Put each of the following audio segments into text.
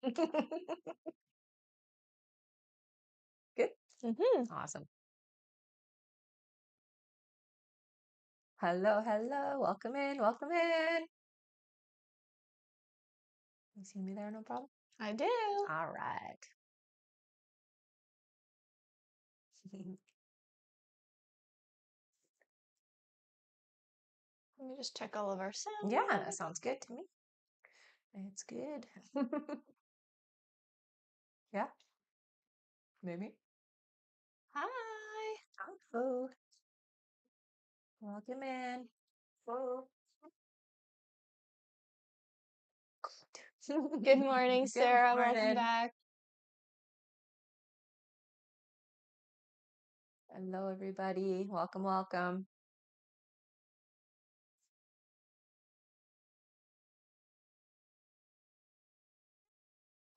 Good. Mm-hmm. Awesome. Hello, hello. Welcome in. Welcome in. You see me there? No problem. I do. All right. Let me just check all of our sound. Yeah, that sounds good to me. It's good. Yeah, maybe. Hi. Oh, welcome in. Oh. Good morning, Good Sarah. Welcome morning. back. Hello, everybody. Welcome, welcome.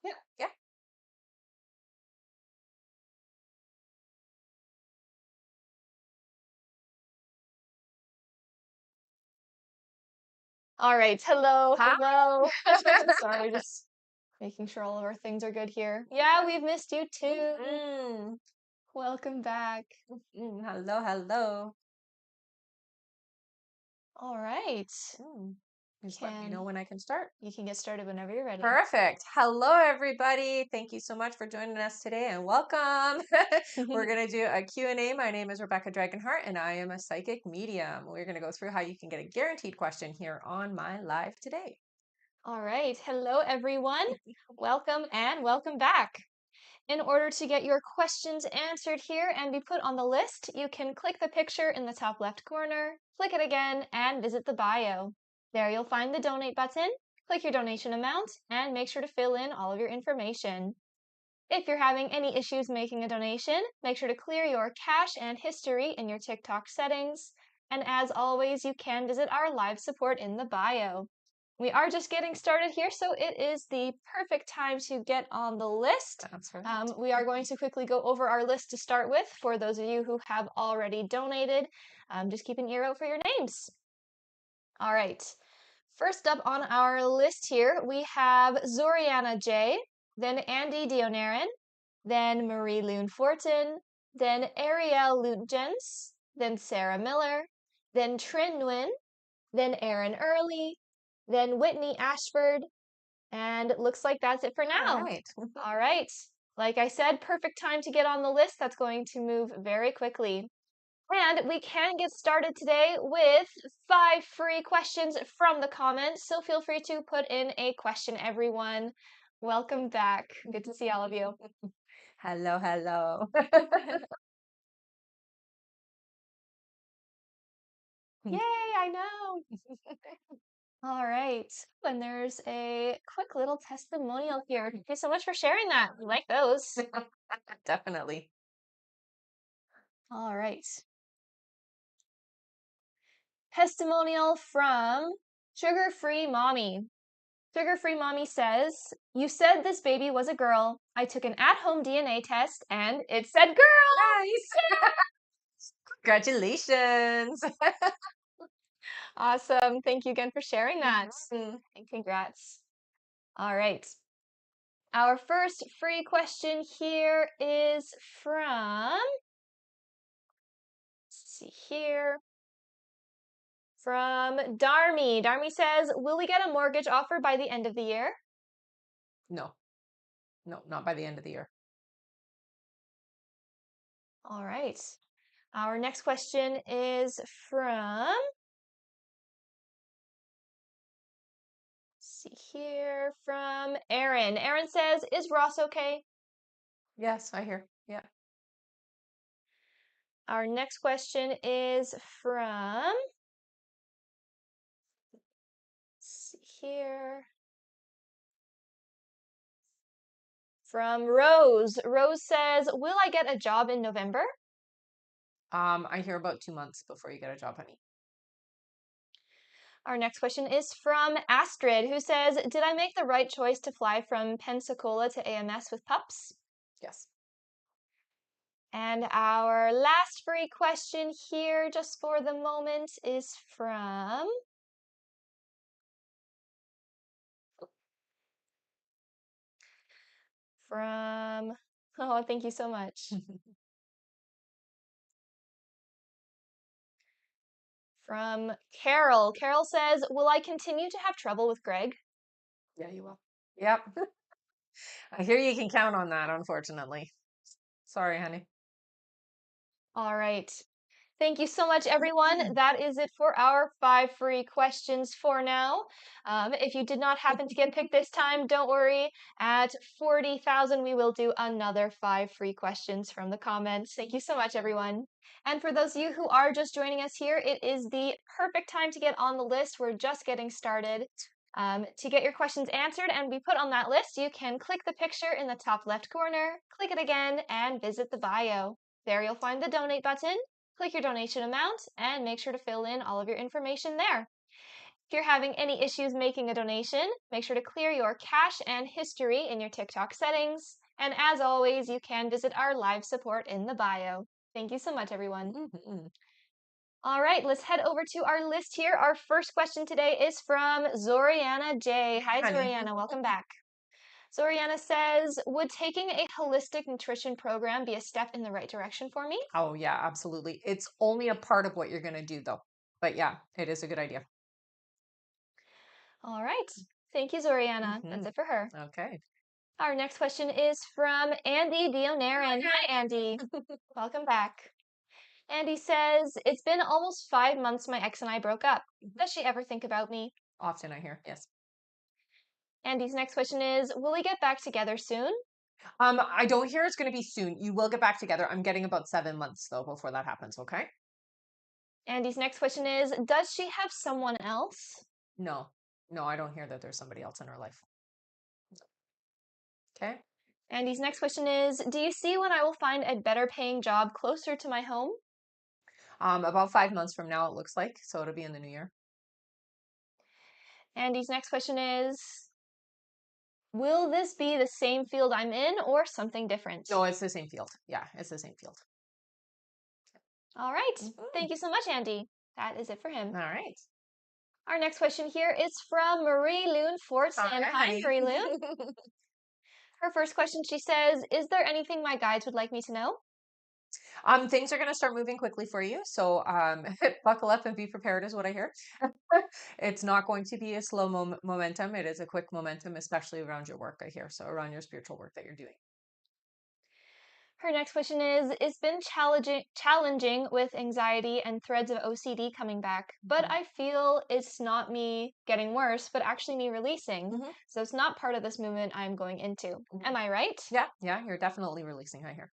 Yeah, yeah. All right. Hello. Hi. Hello. Sorry, just making sure all of our things are good here. Yeah, we've missed you too. Mm, Welcome back. hello, hello. All right. Just let me know when I can start. You can get started whenever you're ready. Perfect. Hello, everybody. Thank you so much for joining us today and welcome. We're going to do a Q&A. My name is Rebecca Dragonheart and I am a psychic medium. We're going to go through how you can get a guaranteed question here on my live today. All right. Hello, everyone. Welcome and welcome back. In order to get your questions answered here and be put on the list, you can click the picture in the top left corner, click it again, and visit the bio. There you'll find the donate button, click your donation amount, and make sure to fill in all of your information. If you're having any issues making a donation, make sure to clear your cache and history in your TikTok settings. And as always, you can visit our live support in the bio. We are just getting started here, so it is the perfect time to get on the list. That's right. We are going to quickly go over our list to start with. For those of you who have already donated, just keep an ear out for your names. All right. First up on our list here, we have Zoriana J., then Andy Dionarin, then Marie Loon Fortin, then Ariel Lutjens, then Sarah Miller, then Trin Nguyen, then Aaron Early, then Whitney Ashford, and it looks like that's it for now. All right. All right. Like I said, perfect time to get on the list. That's going to move very quickly. And we can get started today with 5 free questions from the comments. So feel free to put in a question, everyone. Welcome back. Good to see all of you. Hello, hello. Yay, I know. All right. And there's a quick little testimonial here. Thank you so much for sharing that. We like those. Definitely. All right. Testimonial from Sugar Free Mommy. Sugar Free Mommy says, "You said this baby was a girl. I took an at-home DNA test and it said girl." Nice. Congratulations. Awesome. Thank you again for sharing that. Mhm. And congrats. All right. Our first free question here is from, let's see here, from Darmy. Darmy says, "Will we get a mortgage offer by the end of the year?" No, not by the end of the year. All right. Our next question is from, let's see here, from Aaron. Aaron says, "Is Ross okay?" Yes, I hear. Yeah. Our next question is from, let's see here, from Rose. Rose says, "Will I get a job in November?" I hear about 2 months before you get a job, honey. Our next question is from Astrid, who says, "Did I make the right choice to fly from Pensacola to AMS with pups?" Yes. And our last free question here, just for the moment, is from Oh, thank you so much. From Carol. Carol says, will I continue to have trouble with Greg? Yeah, you will. Yep. I hear you can count on that, unfortunately. Sorry, honey. All right. Thank you so much, everyone. That is it for our 5 free questions for now. If you did not happen to get picked this time, don't worry. At 40,000, we will do another 5 free questions from the comments. Thank you so much, everyone. And for those of you who are just joining us here, it is the perfect time to get on the list. We're just getting started. To get your questions answered and be put on that list, you can click the picture in the top left corner, click it again, and visit the bio. There you'll find the donate button. Click your donation amount and make sure to fill in all of your information there. If you're having any issues making a donation, make sure to clear your cache and history in your TikTok settings. And as always, you can visit our live support in the bio. Thank you so much, everyone. Mhm. All right, let's head over to our list here. Our first question today is from Zoriana J. Hi, Honey. Zoriana. Welcome back. Zoriana says, would taking a holistic nutrition program be a step in the right direction for me? Oh, yeah, absolutely. It's only a part of what you're going to do, though. But yeah, it is a good idea. All right. Thank you, Zoriana. That's Hmm. it for her. Okay. Our next question is from Andy Dionaran. Hi, Andy. Welcome back. Andy says, it's been almost 5 months my ex and I broke up. Does she ever think about me? Often I hear, yes. Andy's next question is, will we get back together soon? I don't hear it's going to be soon. You will get back together. I'm getting about 7 months though before that happens. Okay. Andy's next question is, does she have someone else? No, no, I don't hear that there's somebody else in her life. Okay. Andy's next question is, do you see when I will find a better paying job closer to my home? About 5 months from now, it looks like. So it'll be in the new year. Andy's next question is, will this be the same field I'm in or something different? No, it's the same field. Yeah, it's the same field. All right. Mhm. Thank you so much, Andy. That is it for him. All right. Our next question here is from Marie Loon All Fortson. right, Hi, honey. Marie Loon. Her first question, she says, is there anything my guides would like me to know? Things are going to start moving quickly for you. So buckle up and be prepared, is what I hear. It's not going to be a slow momentum. It is a quick momentum, especially around your work, I hear. So around your spiritual work that you're doing. Her next question is, it's been challenging with anxiety and threads of OCD coming back, but Mhm. I feel it's not me getting worse, but actually me releasing. Mhm. So it's not part of this movement I'm going into. Am Mhm. I right? Yeah, yeah, you're definitely releasing, I hear.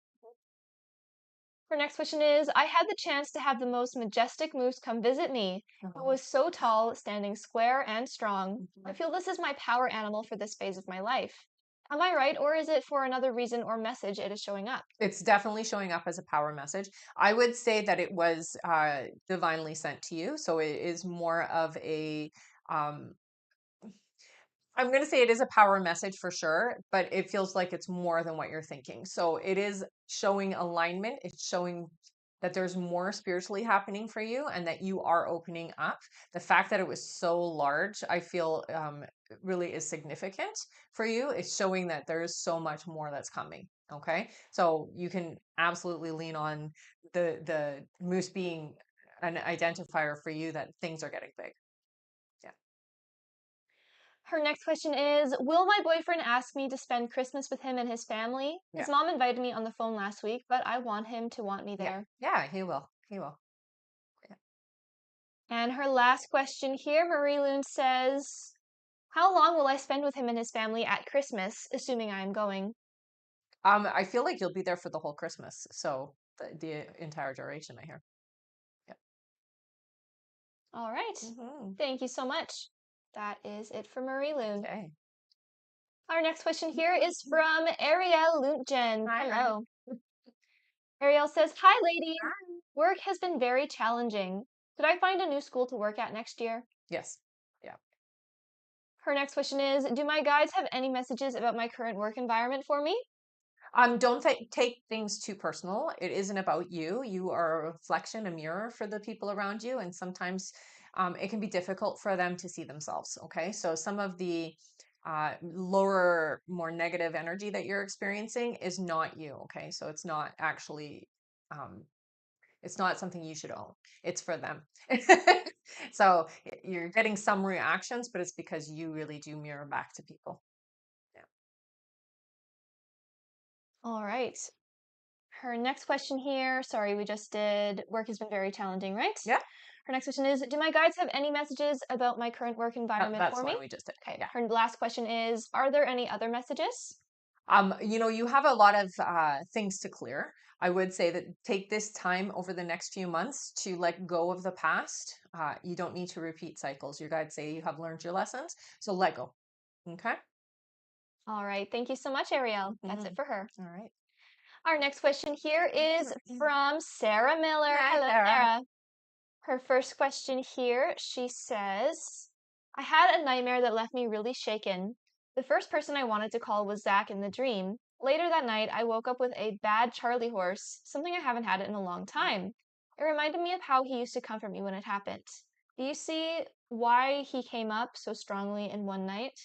Her next question is, I had the chance to have the most majestic moose come visit me. It Oh. was so tall, standing square and strong. I Mhm. feel this is my power animal for this phase of my life. Am I right, or is it for another reason or message it is showing up? It's definitely showing up as a power message. I would say that it was divinely sent to you. So it is more of a um, I'm going to say it is a power message for sure, but it feels like it's more than what you're thinking. So it is showing alignment. It's showing that there's more spiritually happening for you and that you are opening up. The fact that it was so large, I feel really is significant for you. It's showing that there is so much more that's coming. Okay. So you can absolutely lean on the moose being an identifier for you that things are getting big. Yeah. Her next question is, will my boyfriend ask me to spend Christmas with him and his family? His Yeah. mom invited me on the phone last week, but I want him to want me Yeah. there. Yeah, he will. He will. Yeah. And her last question here, Marie Loon says, how long will I spend with him and his family at Christmas, assuming I am going? I feel like you'll be there for the whole Christmas. So the entire duration, I hear. Yeah. All right. Hmm. Thank you so much. That is it for Marie Loon. Okay. Our next question here is from Ariel Luntgen. Hi, honey. Hello. Ariel says, hi, ladies. Work has been very challenging. Could I find a new school to work at next year? Yes. Yeah. Her next question is, do my guides have any messages about my current work environment for me? Don't take things too personal. It isn't about you. You are a reflection, a mirror for the people around you, and sometimes it can be difficult for them to see themselves. Okay, so some of the lower, more negative energy that you're experiencing is not you. Okay. So it's not actually, um, it's not something you should own. It's for them. So you're getting some reactions, but it's because you really do mirror back to people. Yeah. All right. Her next question here, sorry, we just did work has been very challenging, right? Yeah. Her next question is, do my guides have any messages about my current work environment That's for the one me? we just did. Okay. Yeah. Her last question is, are there any other messages? You have a lot of things to clear. I would say that take this time over the next few months to let go of the past. You don't need to repeat cycles. Your guides say you have learned your lessons, so let go. Okay. All right. Thank you so much, Ariel. That's it Mhm. for her. All right. Our next question here is from Sarah Miller. Hi, Hello, Sarah. Sarah. Her first question here, she says, I had a nightmare that left me really shaken. The first person I wanted to call was Zach in the dream. Later that night, I woke up with a bad Charlie horse, something I haven't had in a long time. It reminded me of how he used to comfort me when it happened. Do you see why he came up so strongly in one night?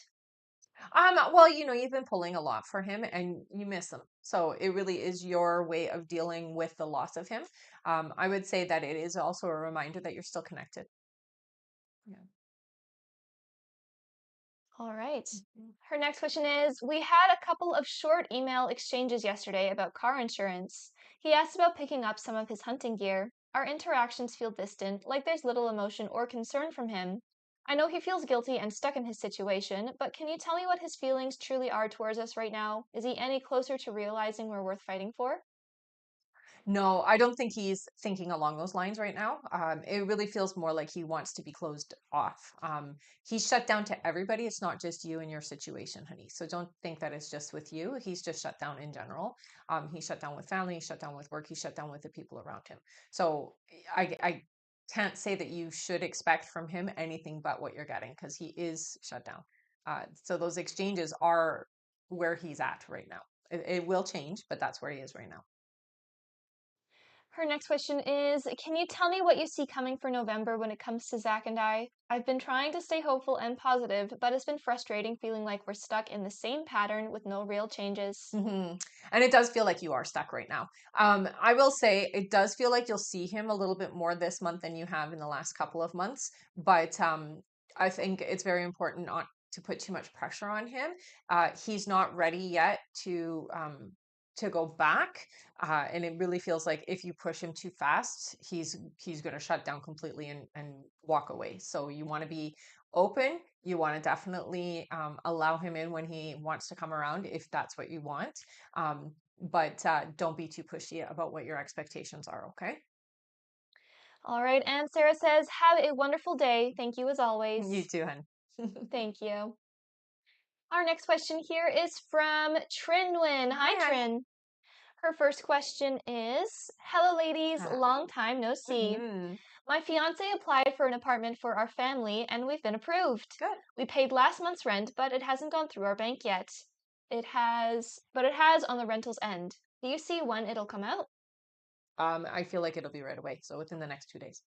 Well, you've been pulling a lot for him and you miss him. So it really is your way of dealing with the loss of him. I would say that it is also a reminder that you're still connected. Yeah. All right. Mhm. Her next question is, we had a couple of short email exchanges yesterday about car insurance. He asked about picking up some of his hunting gear. Our interactions feel distant, like there's little emotion or concern from him. I know he feels guilty and stuck in his situation, but can you tell me what his feelings truly are towards us right now? Is he any closer to realizing we're worth fighting for? No, I don't think he's thinking along those lines right now. It really feels more like he wants to be closed off. He's shut down to everybody. It's not just you and your situation, honey. So don't think that it's just with you. He's just shut down in general. He's shut down with family, he's shut down with work, he's shut down with the people around him. So I can't say that you should expect from him anything but what you're getting because he is shut down. So those exchanges are where he's at right now. It will change, but that's where he is right now. Her next question is, can you tell me what you see coming for November when it comes to Zach and I? I've been trying to stay hopeful and positive, but it's been frustrating feeling like we're stuck in the same pattern with no real changes. And it does feel like you are stuck right now. I will say it does feel like you'll see him a little bit more this month than you have in the last couple of months. But I think it's very important not to put too much pressure on him. He's not ready yet to go back, and it really feels like if you push him too fast, he's going to shut down completely and walk away. So you want to be open. You want to definitely allow him in when he wants to come around, if that's what you want. But don't be too pushy about what your expectations are, okay? All right, and Sarah says, have a wonderful day. Thank you as You always. too, hun. Thank you. Our next question here is from Trinwin. Hi, Hi, hon. Trin. Her first question is, hello, ladies. Hi. Long time no see. Hmm. My fiance applied for an apartment for our family and we've been approved. Good. We paid last month's rent, but it hasn't gone through our bank yet. But it has on the rental's end. Do you see when it'll come out? I feel like it'll be right away, so within the next 2 days.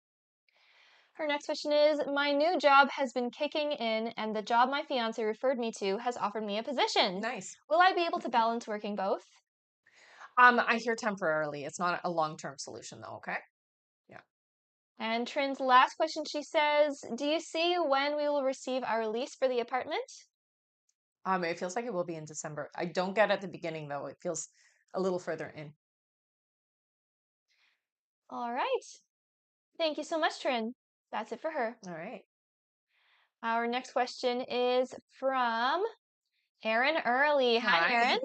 Her next question is, my new job has been kicking in and the job my fiance referred me to has offered me a position. Nice. Will I be able to balance working both? I hear temporarily. It's not a long-term solution though, okay? Yeah. And Trin's last question, she says, do you see when we will receive our lease for the apartment? It feels like it will be in December. I don't get at the beginning though. It feels a little further in. All right. Thank you so much, Trin. That's it for her. All right. Our next question is from Erin Early. Hi, Hi. Erin.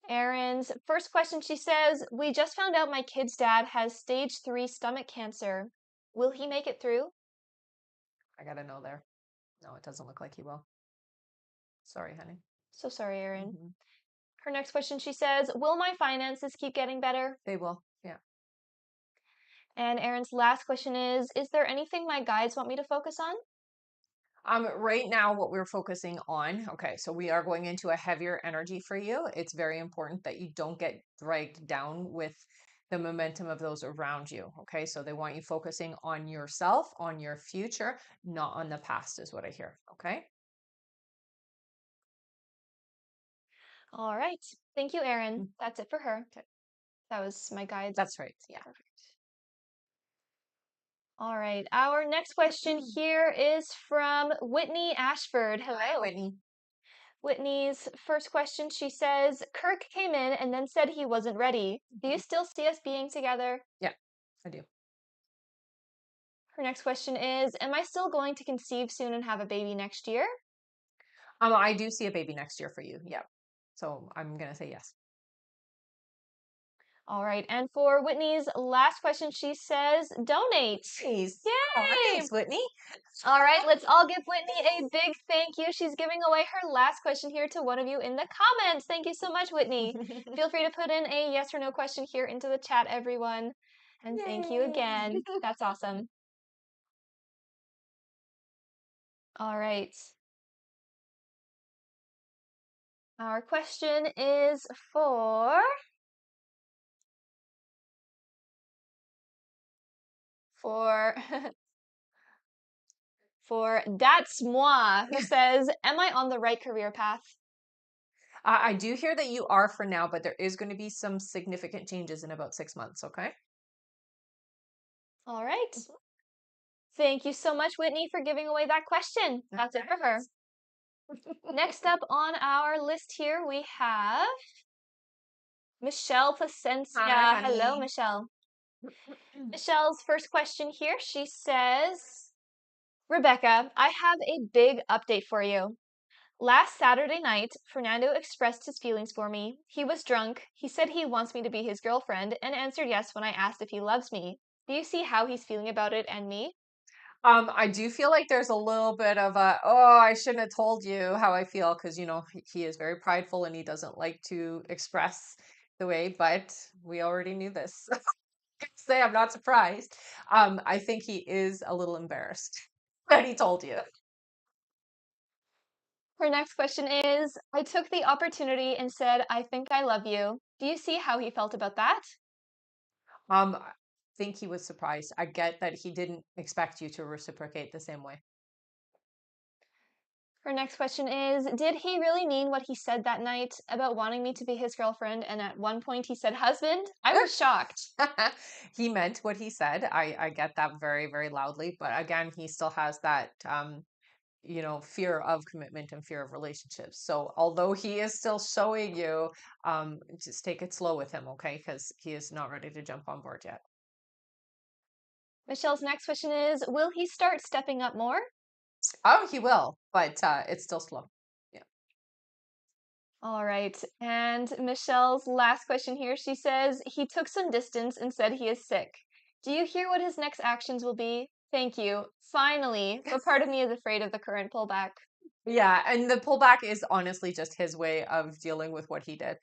Erin's first question, she says, we just found out my kid's dad has stage 3 stomach cancer. Will he make it through? I gotta know there. No, it doesn't look like he will. Sorry, honey. So sorry, Erin. Hmm. Her next question, she says, will my finances keep getting better? They will. Yeah. And Erin's last question is there anything my guides want me to focus on? Right now, what we're focusing on, okay, so we are going into a heavier energy for you. It's very important that you don't get dragged down with the momentum of those around you. Okay, so they want you focusing on yourself, on your future, not on the past, is what I hear. Okay. All right. Thank you, Erin. Mm, That's it for her. okay. That was my guide. That's right. Yeah. Perfect. All right. Our next question here is from Whitney Ashford. Hi, Hello. Whitney. Whitney's first question, she says, Kirk came in and then said he wasn't ready. Do you still see us being together? Yeah, I do. Her next question is, am I still going to conceive soon and have a baby next year? I do see a baby next year for you. Yeah. So I'm gonna say yes. All right. And for Whitney's last question, she says, donate. Nice. Oh, Yay! thanks, Whitney. All right, let's all give Whitney a big thank you. She's giving away her last question here to one of you in the comments. Thank you so much, Whitney. Feel free to put in a yes or no question here into the chat, everyone. And thank you again. Yay. That's awesome. All right. Our question is for for That's Moi, who says, am I on the right career path? I do hear that you are for now, but there is going to be some significant changes in about 6 months. Okay. All right. Thank you so much, Whitney, for giving away that question. That's it for her. Next up on our list here, we have Michelle Hi, Placencia. Hello, honey. Michelle. Michelle's first question here, she says, Rebecca, I have a big update for you. Last Saturday night, Fernando expressed his feelings for me. He was drunk. He said he wants me to be his girlfriend and answered yes when I asked if he loves me. Do you see how he's feeling about it and me? I do feel like there's a little bit of a, oh, I shouldn't have told you how I feel because, he is very prideful and he doesn't like to express the way, but we already knew this. Say I'm not surprised. I think he is a little embarrassed that he told you. Her next question is, I took the opportunity and said, I think I love you. Do you see how he felt about that? I think he was surprised. I get that he didn't expect you to reciprocate the same way. Her next question is, did he really mean what he said that night about wanting me to be his girlfriend? And at one point he said husband? I was shocked. He meant what he said. I get that very, very loudly, but again, he still has that fear of commitment and fear of relationships. So although he is still showing you, just take it slow with him, okay? Because he is not ready to jump on board yet. Michelle's next question is, will he start stepping up more? Oh, he will, but it's still slow. Yeah. All right. And Michelle's last question here, she says, he took some distance and said he is sick. Do you hear what his next actions will be? Thank you. Finally. But part of me is afraid of the current pullback. Yeah, and the pullback is honestly just his way of dealing with what he did.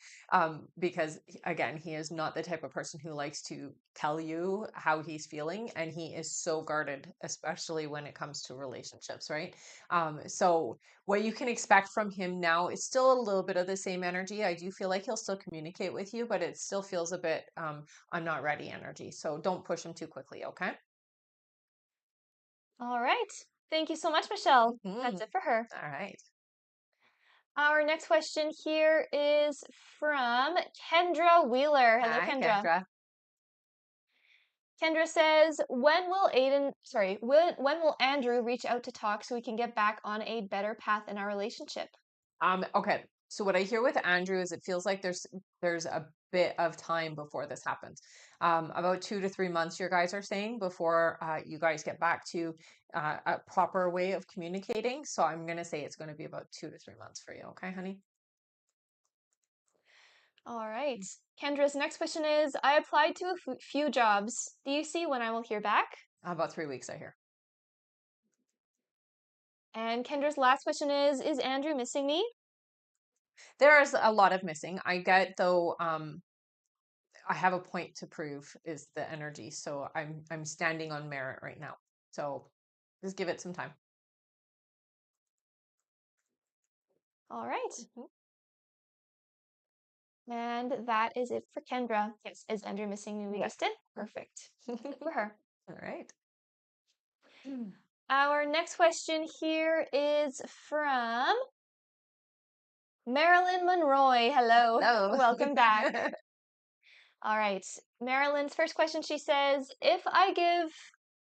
Because again, he is not the type of person who likes to tell you how he's feeling, and he is so guarded, especially when it comes to relationships, right? So what you can expect from him now is still a little bit of the same energy. I do feel like he'll still communicate with you, but it still feels a bit I'm not ready energy. So don't push him too quickly, okay? All right. Thank you so much, Michelle. Mhm. That's it for her. All right. Our next question here is from Kendra Wheeler. Hello, Hi, Kendra. Kendra. Kendra says, when will Andrew reach out to talk so we can get back on a better path in our relationship? Okay. So what I hear with Andrew is it feels like there's a bit of time before this happens. About 2 to 3 months, your guys are saying before you guys get back to a proper way of communicating. So I'm gonna say it's gonna be about 2 to 3 months for you. Okay, honey? All right. Kendra's next question is, I applied to a few jobs. Do you see when I will hear back? About 3 weeks, I hear. And Kendra's last question is Andrew missing me? There's a lot of missing. I get though. I have a point to prove is the energy. So I'm standing on merit right now. So just give it some time. All right. Mhm. And that is it for Kendra. Yes. Is Andrew missing me? We Yes. just did. Perfect. Good for her. All right. Our next question here is from Marilyn Monroe, hello. Hello. Welcome back. All right. Marilyn's first question, she says, if I give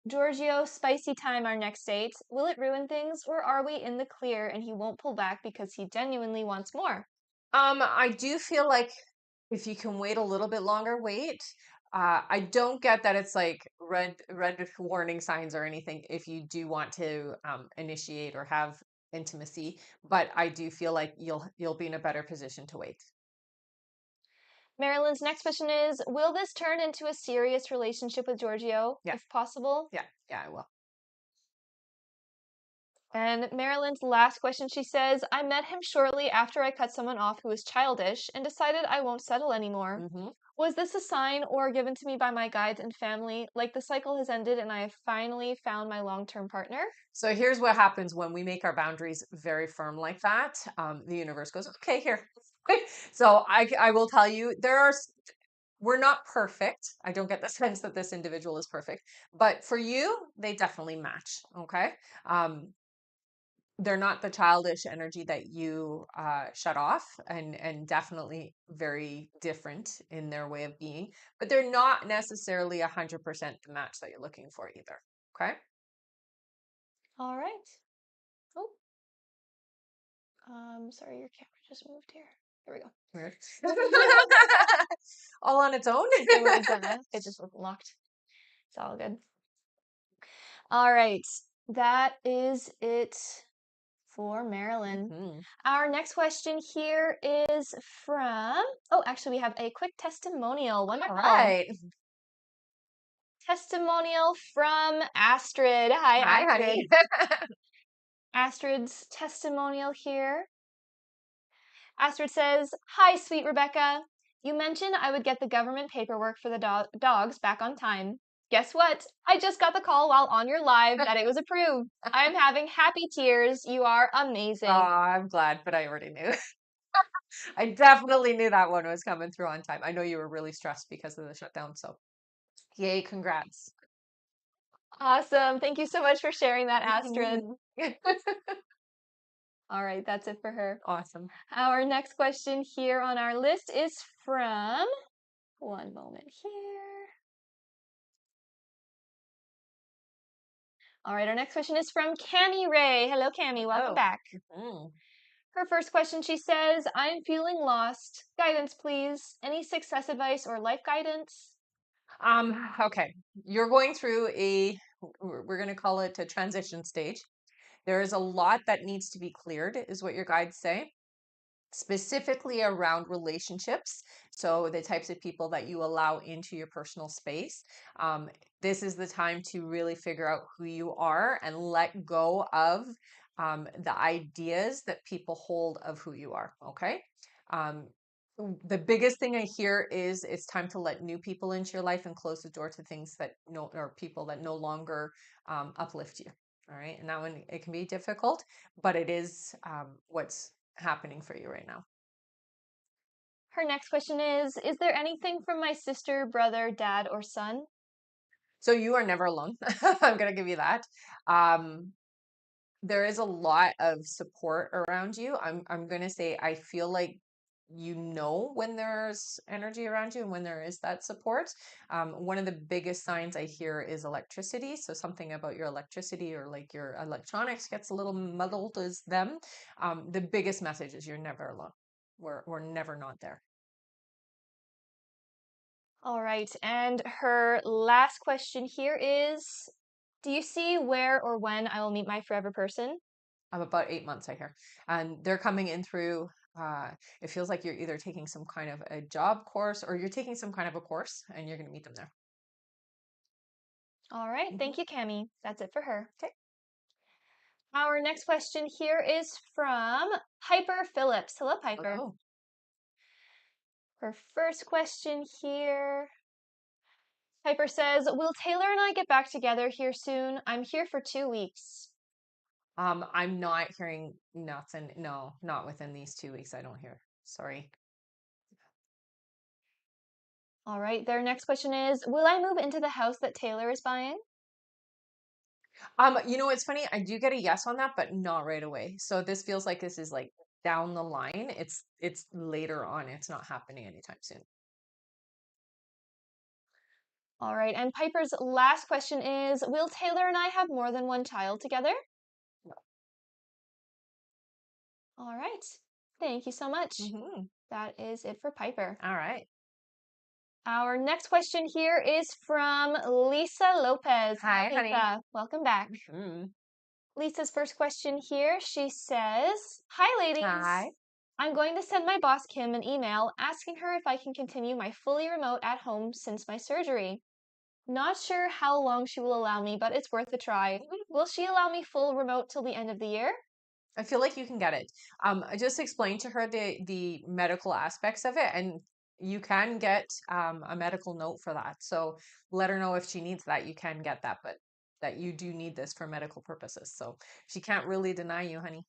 Giorgio spicy time our next date, will it ruin things or are we in the clear and he won't pull back because he genuinely wants more? I do feel like if you can wait a little bit longer, wait. I don't get that it's like red warning signs or anything if you do want to initiate or have intimacy, but I do feel like you'll be in a better position to wait. Marilyn's next question is, will this turn into a serious relationship with Giorgio, Yeah, if possible? yeah, I will. And Marilyn's last question, she says, I met him shortly after I cut someone off who was childish and decided I won't settle anymore. Hmm. Was this a sign or given to me by my guides and family? Like the cycle has ended and I have finally found my long-term partner? So here's what happens when we make our boundaries very firm like that. The universe goes, okay, here. So I will tell you, we're not perfect. I don't get the sense that this individual is perfect, but for you, they definitely match. Okay. Um, they're not the childish energy that you shut off, and definitely very different in their way of being, but they're not necessarily 100% the match that you're looking for either. Okay. All right. Oh, sorry, your camera just moved here. Here we go. Weird. All on its own. It just wasn't locked. It's all good. All right. That is it for Marilyn. Mhm. Our next question here is from, oh, actually, we have a quick testimonial. All Wonderful. right. Testimonial from Astrid. Hi, Hi, Astrid. honey. Astrid's testimonial here. Astrid says, hi, sweet Rebecca. You mentioned I would get the government paperwork for the dogs back on time. Guess what? I just got the call while on your live that it was approved. I'm having happy tears. You are Oh, amazing. I'm glad, but I already knew. I definitely knew that one was coming through on time. I know you were really stressed because of the shutdown, so yay, congrats. Awesome. Thank you so much for sharing that, Astrid. Mhm. All right, that's it for her. Awesome. Our next question here on our list is from, one moment here. All right, our next question is from Cami Ray. Hello, Cami. Welcome Oh. back. Mhm. Her first question, she says, I'm feeling lost. Guidance, please. Any success advice or life guidance? Okay. You're going through we're going to call it a transition stage. There is a lot that needs to be cleared, is what your guides say, specifically around relationships. So, the types of people that you allow into your personal space. Um, this is the time to really figure out who you are and let go of the ideas that people hold of who you are. Okay. Um, the biggest thing I hear is it's time to let new people into your life and close the door to things that no or people that no longer uplift you. All right. And that one, it can be difficult, but it is what's happening for you right now. Her next question is there anything from my sister, brother, dad, or son? So you are never alone. I'm going to give you that. Um, there is a lot of support around you. I'm going to say I feel like you know when there's energy around you and when there is that support. One of the biggest signs I hear is electricity. So something about your electricity or like your electronics gets a little muddled as them. The biggest message is you're never alone. We're never not there. All right, and her last question here is, do you see where or when I will meet my forever person? I'm about 8 months, I hear. And they're coming in through, it feels like you're either taking some kind of a job course or you're taking some kind of a course and you're going to meet them there. All right, Hmm. thank you, Cami. That's it for her. Okay. Our next question here is from Piper Phillips. Hello, Piper. Hello. Her first question here, Piper says, will Taylor and I get back together here soon? I'm here for 2 weeks. I'm not hearing nothing. No, not within these 2 weeks. I don't hear. Sorry. All right, their next question is, will I move into the house that Taylor is buying? It's funny. I do get a yes on that, but not right away. So this feels like this is like down the line. It's later on. It's not happening anytime soon. All right. And Piper's last question is, will Taylor and I have more than one child together? All right. Thank you so much. Mm-hmm. That is it for Piper. All right. Our next question here is from Lisa Lopez. Hi, Hi, honey. Lisa. Welcome back. Mm. Lisa's first question here, she says, hi, ladies. Hi. I'm going to send my boss Kim an email asking her if I can continue my fully remote at home since my surgery. Not sure how long she will allow me, but it's worth a try. Will she allow me full remote till the end of the year? I feel like you can get it. I just explained to her the medical aspects of it, and you can get a medical note for that. So let her know if she needs that. You can get that, but that you do need this for medical purposes. So she can't really deny you, honey.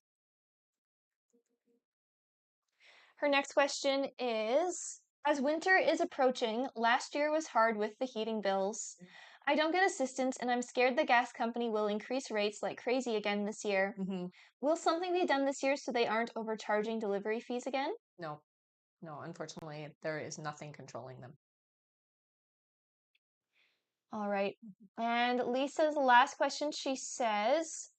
Her next question is, as winter is approaching, last year was hard with the heating bills. I don't get assistance and I'm scared the gas company will increase rates like crazy again this year. Hmm. Will something be done this year so they aren't overcharging delivery fees again? No, no, unfortunately, there is nothing controlling them. All right. And Lisa's last question, she says,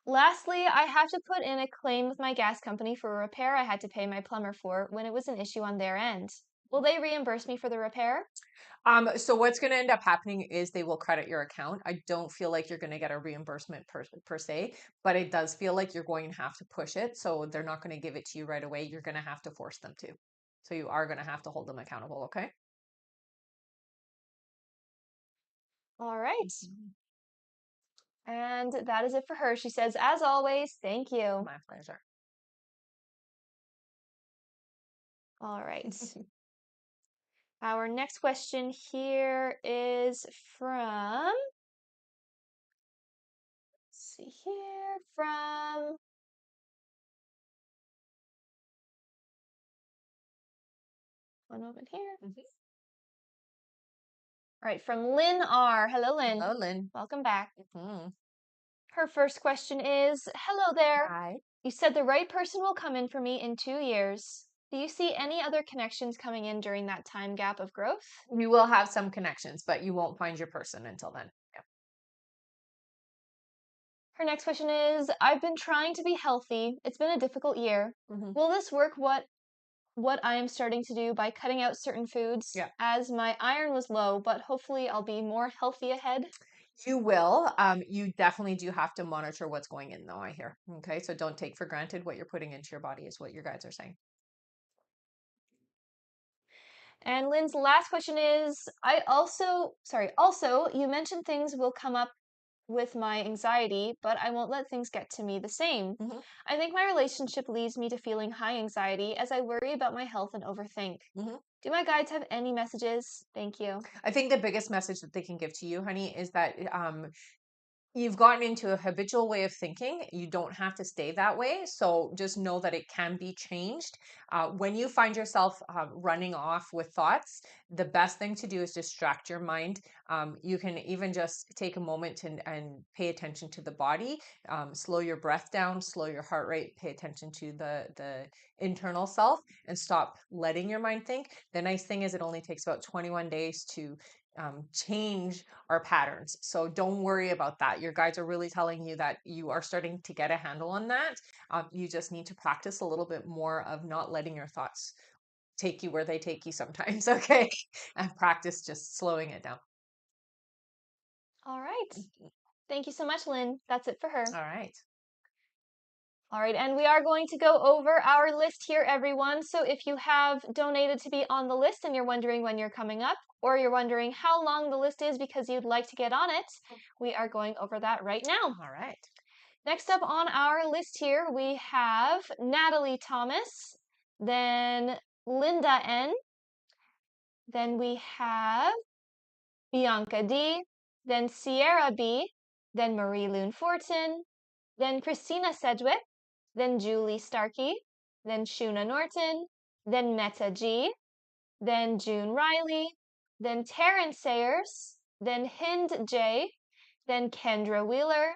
lastly, I have to put in a claim with my gas company for a repair I had to pay my plumber for when it was an issue on their end. Will they reimburse me for the repair? So what's going to end up happening is they will credit your account. I don't feel like you're going to get a reimbursement per se, but it does feel like you're going to have to push it. So they're not going to give it to you right away. You're going to have to force them to. So you are going to have to hold them accountable. Okay. All right. Mhm. And that is it for her. She says, as always, thank you. My pleasure. All right. Our next question here is from, let's see here, from, one moment here. Mhm. All right, from Lynn R. Hello, Lynn. Hello, Lynn. Welcome back. Mhm. Her first question is, hello there. Hi. You said the right person will come in for me in 2 years. Do you see any other connections coming in during that time gap of growth? You will have some connections, but you won't find your person until then. Yeah. Her next question is, I've been trying to be healthy. It's been a difficult year. Hmm. Will this work what I am starting to do by cutting out certain foods Yeah. as my iron was low, but hopefully I'll be more healthy ahead? You will. You definitely do have to monitor what's going in, though, I hear. Okay. So don't take for granted what you're putting into your body, is what your guides are saying. And Lynn's last question is, also, you mentioned things will come up with my anxiety, but I won't let things get to me the same. Hmm. I think my relationship leads me to feeling high anxiety as I worry about my health and overthink. Hmm. Do my guides have any messages? Thank you. I think the biggest message that they can give to you, honey, is that you've gotten into a habitual way of thinking. You don't have to stay that way. So just know that it can be changed. When you find yourself running off with thoughts, the best thing to do is distract your mind. You can even just take a moment and pay attention to the body. Slow your breath down, slow your heart rate, pay attention to the internal self, and stop letting your mind think. The nice thing is it only takes about 21 days to change our patterns. So don't worry about that. Your guides are really telling you that you are starting to get a handle on that. You just need to practice a little bit more of not letting your thoughts take you where they take you sometimes. Okay. And practice just slowing it down. All right. Thank you so much, Lynn. That's it for her. All right. All right, and we are going to go over our list here, everyone. So if you have donated to be on the list and you're wondering when you're coming up, or you're wondering how long the list is because you'd like to get on it, we are going over that right now. All right. Next up on our list here, we have Natalie Thomas, then Linda N, then we have Bianca D, then Sierra B, then Marie Loon Fortin, then Christina Sedgwick, then Julie Starkey, then Shuna Norton, then Meta G, then June Riley, then Taryn Sayers, then Hind J, then Kendra Wheeler,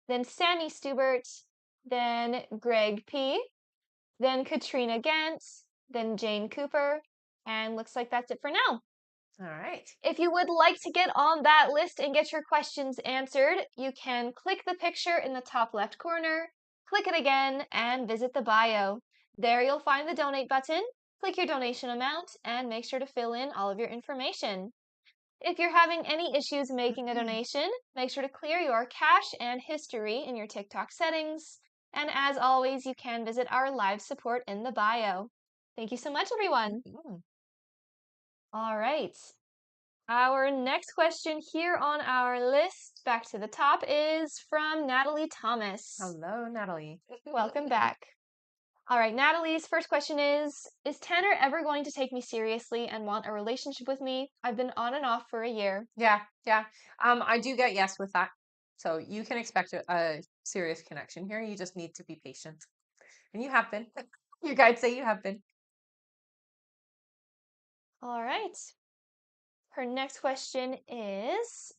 then Sammy Stubert, then Greg P, then Katrina Gantz, then Jane Cooper, and looks like that's it for now. All right. If you would like to get on that list and get your questions answered, you can click the picture in the top left corner, click it again, and visit the bio. There you'll find the donate button, click your donation amount, and make sure to fill in all of your information. If you're having any issues making a donation, make sure to clear your cache and history in your TikTok settings. And as always, you can visit our live support in the bio. Thank you so much, everyone. Mm. All right. Our next question here on our list, back to the top, is from Natalie Thomas. Hello, Natalie. Welcome back. All right, Natalie's first question is Tanner ever going to take me seriously and want a relationship with me? I've been on and off for a year. Yeah, yeah. I do get yes with that. So you can expect a serious connection here. You just need to be patient. And you have been. Your guides say you have been. All right. Her next question is,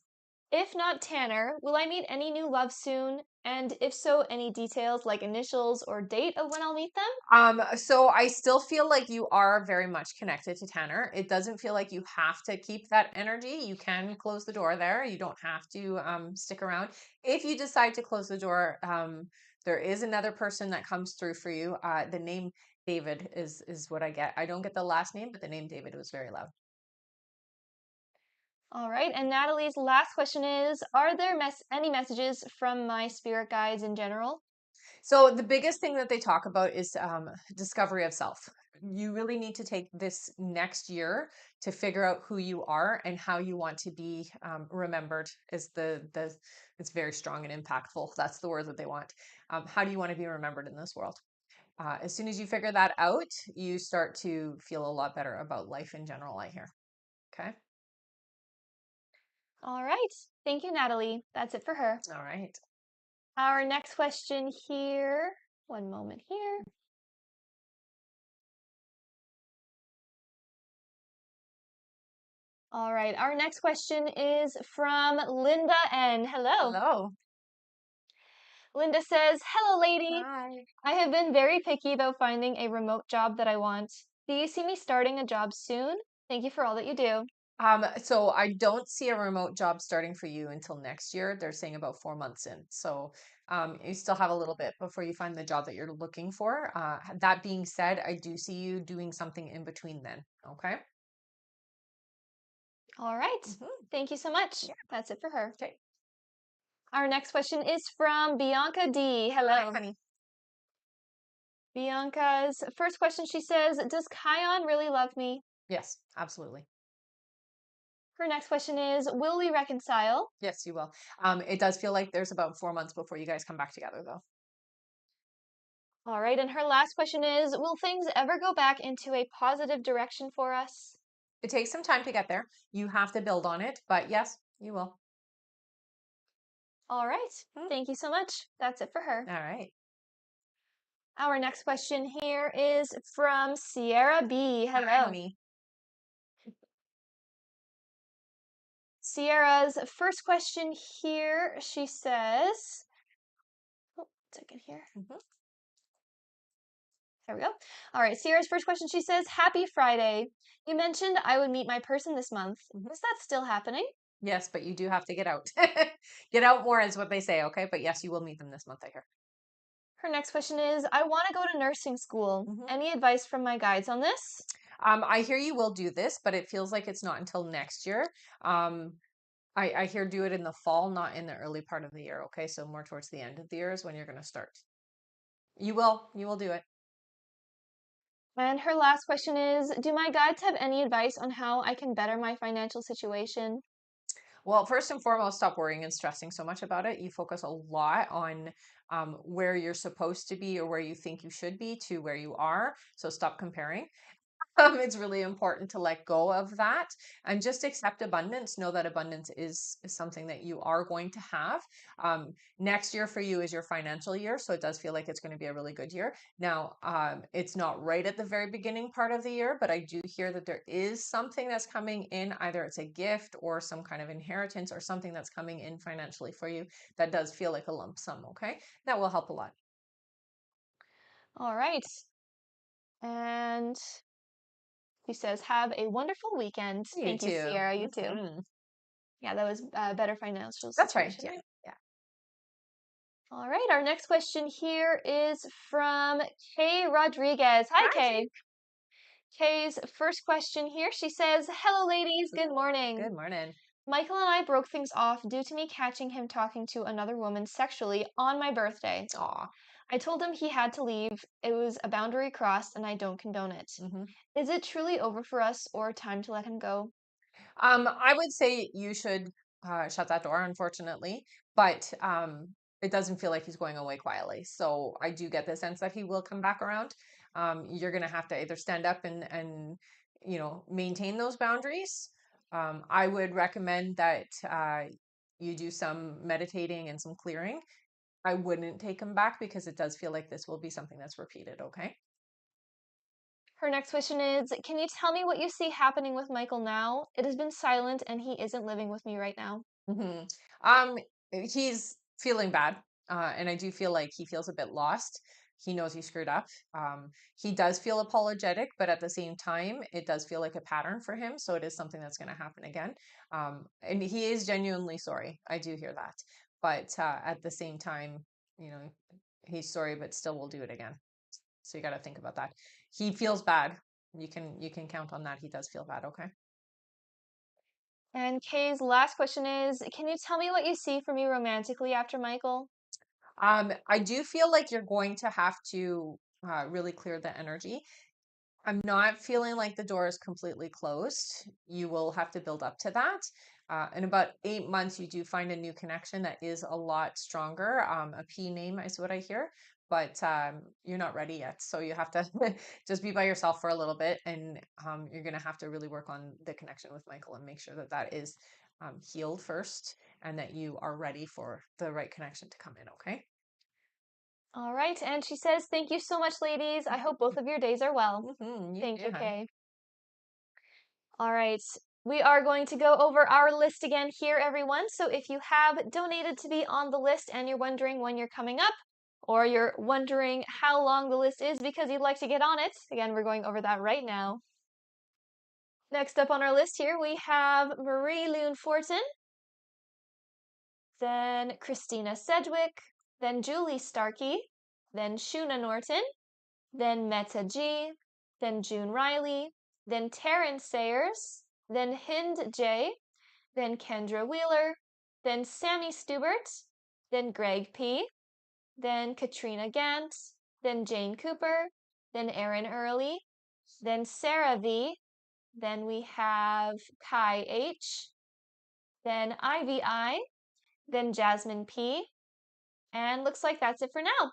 if not Tanner, will I meet any new love soon? And if so, any details like initials or date of when I'll meet them? So I still feel like you are very much connected to Tanner. It doesn't feel like you have to keep that energy. You can close the door there. You don't have to stick around. If you decide to close the door, there is another person that comes through for you. The name David is what I get. I don't get the last name, but the name David was very loud. All right, and Natalie's last question is, are there any messages from my spirit guides in general? So the biggest thing that they talk about is discovery of self. You really need to take this next year to figure out who you are and how you want to be remembered. Is the it's very strong and impactful. That's the word that they want. How do you want to be remembered in this world? As soon as you figure that out, you start to feel a lot better about life in general. I hear. Okay. All right, thank you, Natalie. That's it for her. All right. Our next question here, one moment here. All right, our next question is from Linda N. Hello. Hello. Linda says, hello, lady. Hi. I have been very picky about finding a remote job that I want. Do you see me starting a job soon? Thank you for all that you do. So I don't see a remote job starting for you until next year. They're saying about 4 months in. So you still have a little bit before you find the job that you're looking for. That being said, I do see you doing something in between then. Okay. All right. Hmm. Thank you so much. Yeah. That's it for her. Okay. Our next question is from Bianca D. Hi, Hello. honey. Bianca's first question, she says, does Kion really love me? Yes, absolutely. Her next question is, will we reconcile? Yes, you will. It does feel like there's about 4 months before you guys come back together, though. All right, and her last question is, will things ever go back into a positive direction for us? It takes some time to get there. You have to build on it, but yes, you will. All right, Hmm. thank you so much. That's it for her. All right. Our next question here is from Sierra B. Hi, Hello. honey. Sierra's first question here, she says, oh, second here. Mhm. There we go. All right, Sierra's first question, she says, happy Friday. You mentioned I would meet my person this month. Mhm. Is that still happening? Yes, but you do have to get out. Get out more is what they say, okay? But yes, you will meet them this month, I hear. Her next question is, I want to go to nursing school. Mhm. Any advice from my guides on this? I hear you will do this, but it feels like it's not until next year. Um, I hear do it in the fall, not in the early part of the year, okay? So more towards the end of the year is when you're going to start. You will do it. And her last question is, do my guides have any advice on how I can better my financial situation? Well, first and foremost, stop worrying and stressing so much about it. You focus a lot on where you're supposed to be or where you think you should be to where you are. So stop comparing. It's really important to let go of that and just accept abundance. Know that abundance is something that you are going to have. Next year for you is your financial year, so it does feel like it's going to be a really good year. Now, it's not right at the very beginning part of the year, but I do hear that there is something that's coming in. Either it's a gift or some kind of inheritance or something that's coming in financially for you that does feel like a lump sum. Okay, that will help a lot. All right. And she says, have a wonderful weekend. You Thank you, too. Sierra. You too. Mhm. Yeah, that was a better financial That's right. situation, Yeah. right? Yeah. All right, our next question here is from Kay Rodriguez. Hi, Hi, Kay. Jane. Kay's first question here, she says, hello, ladies. Good Good morning. morning. Michael and I broke things off due to me catching him talking to another woman sexually on my birthday. Aw. I told him he had to leave. It was a boundary crossed, and I don't condone it. Hmm. Is it truly over for us or time to let him go? I would say you should shut that door, unfortunately, but it doesn't feel like he's going away quietly. So I do get the sense that he will come back around. You're going to have to either stand up and maintain those boundaries. I would recommend that you do some meditating and some clearing. I wouldn't take him back because it does feel like this will be something that's repeated. Okay. Her next question is, can you tell me what you see happening with Michael now? It has been silent and he isn't living with me right now. Mhm. Um, he's feeling bad, and I do feel like he feels a bit lost. He knows he screwed up. He does feel apologetic, but at the same time, it does feel like a pattern for him. So it is something that's going to happen again. And he is genuinely sorry. I do hear that, but at the same time, you know, he's sorry, but still will do it again. So you got to think about that. He feels bad. You can count on that. He does feel bad. Okay. And Kay's last question is, can you tell me what you see for me romantically after Michael? I do feel like you're going to have to really clear the energy. I'm not feeling like the door is completely closed. You will have to build up to that. In about 8 months, you do find a new connection that is a lot stronger. A P name is what I hear, but you're not ready yet. So you have to just be by yourself for a little bit, and you're going to have to really work on the connection with Michael and make sure that that is healed first, and that you are ready for the right connection to come in. Okay. All right, and she says, thank you so much, ladies. I hope both of your days are well. You Thank too, you, hon. Kay. All right, we are going to go over our list again here, everyone. So if you have donated to be on the list and you're wondering when you're coming up, or you're wondering how long the list is because you'd like to get on it, again, we're going over that right now. Next up on our list here, we have Marie Loon Fortin, then Christina Sedgwick, then Julie Starkey, then Shuna Norton, then Meta G, then June Riley, then Taryn Sayers, then Hind J, then Kendra Wheeler, then Sammy Stubert, then Greg P, then Katrina Gant, then Jane Cooper, then Erin Early, then Sarah V, then we have Kai H, then Ivy I, then Jasmine P, and looks like that's it for now.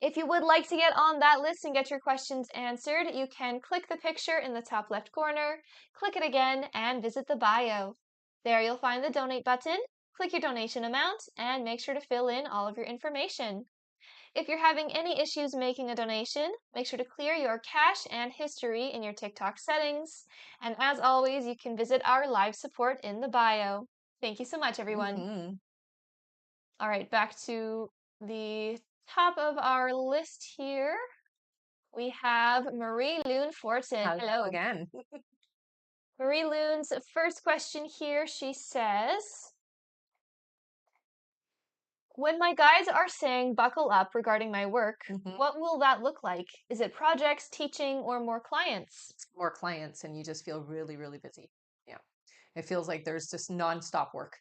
If you would like to get on that list and get your questions answered, you can click the picture in the top left corner, click it again, and visit the bio. There you'll find the donate button, click your donation amount, and make sure to fill in all of your information. If you're having any issues making a donation, make sure to clear your cache and history in your TikTok settings. And as always, you can visit our live support in the bio. Thank you so much, everyone. Hmm. All right, back to the top of our list here. We have Marie Loon Fortin. Hello Hello. again. Marie Loon's first question here, she says, when my guides are saying buckle up regarding my work, Hmm. what will that look like? Is it projects, teaching, or more clients? More clients, and you just feel really, really busy. Yeah. It feels like there's just nonstop work.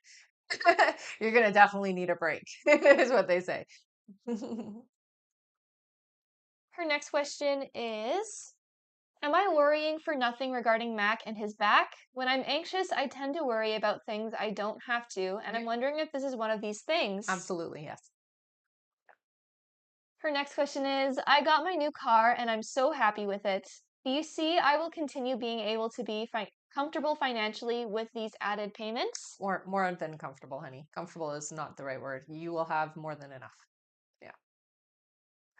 You're going to definitely need a break, is what they say. Her next question is, am I worrying for nothing regarding Mac and his back? When I'm anxious, I tend to worry about things I don't have to, and I'm Yeah, wondering if this is one of these things. absolutely. Yes. Her next question is, I got my new car and I'm so happy with it. Do you see I will continue being able to be comfortable financially with these added payments? More than comfortable, honey. Comfortable is not the right word. You will have more than enough. Yeah.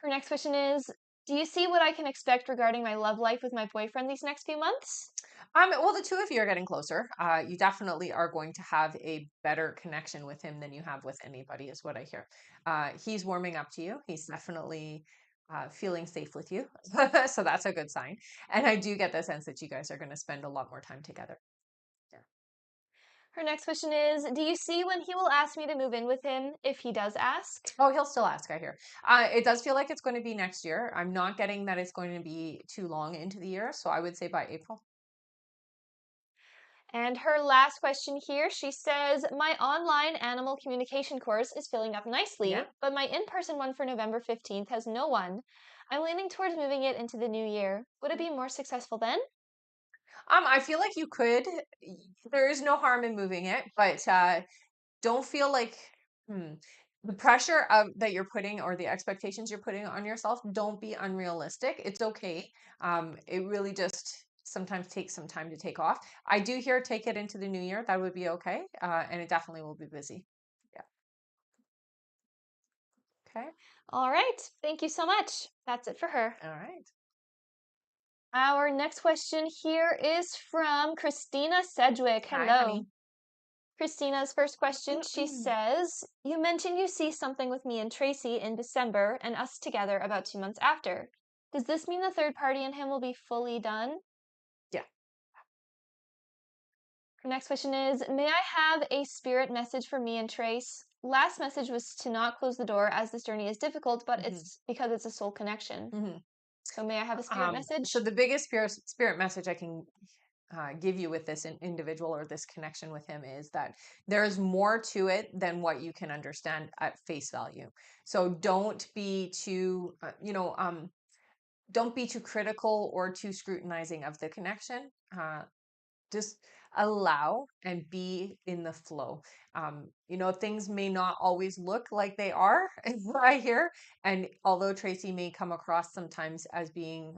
Her next question is, do you see what I can expect regarding my love life with my boyfriend these next few months? Well, the two of you are getting closer. You definitely are going to have a better connection with him than you have with anybody, is what I hear. He's warming up to you. He's definitely feeling safe with you. So that's a good sign. And I do get the sense that you guys are going to spend a lot more time together. Yeah. Her next question is, do you see when he will ask me to move in with him if he does ask? Oh, he'll still ask, I hear. It does feel like it's going to be next year. I'm not getting that it's going to be too long into the year. So I would say by April. And her last question here, she says, my online animal communication course is filling up Yeah. nicely, but my in-person one for November 15th has no one. I'm leaning towards moving it into the new year. Would it be more successful then? I feel like you could. There is no harm in moving it, but don't feel like hmm, the pressure of that you're putting or the expectations you're putting on yourself. Don't be unrealistic. It's okay. It really just sometimes takes some time to take off. I do hear take it into the new year. That would be okay, and it definitely will be busy. Yeah. Okay. All right. Thank you so much. That's it for her. All right. Our next question here is from Christina Sedgwick. Hi, Hello. honey. Christina's first question, she says, you mentioned you see something with me and Tracy in December and us together about 2 months after. Does this mean the third party and him will be fully done? Yeah. Her next question is, may I have a spirit message for me and Trace? Last message was to not close the door as this journey is difficult, but Hmm. it's because it's a soul connection. Hmm. So may I have a spirit So message? the biggest spirit message I can give you with this individual or this connection with him is that there is more to it than what you can understand at face value. So don't be too, don't be too critical or too scrutinizing of the connection. Just allow and be in the flow. Things may not always look like they are, is what I hear. And although Tracy may come across sometimes as being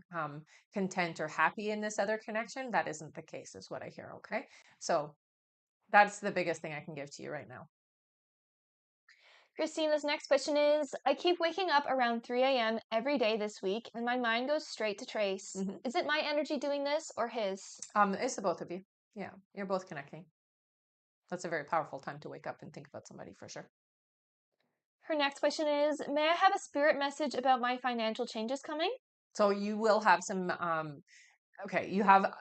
content or happy in this other connection, that isn't the case, is what I hear. Okay. So that's the biggest thing I can give to you right now. Christina's next question is, I keep waking up around 3 a.m. every day this week and my mind goes straight to Trace. Hmm. Is it my energy doing this or his? It's the both of you. Yeah. You're both connecting. That's a very powerful time to wake up and think about somebody for sure. Her next question is, may I have a spirit message about my financial changes coming? So you will have some okay, you have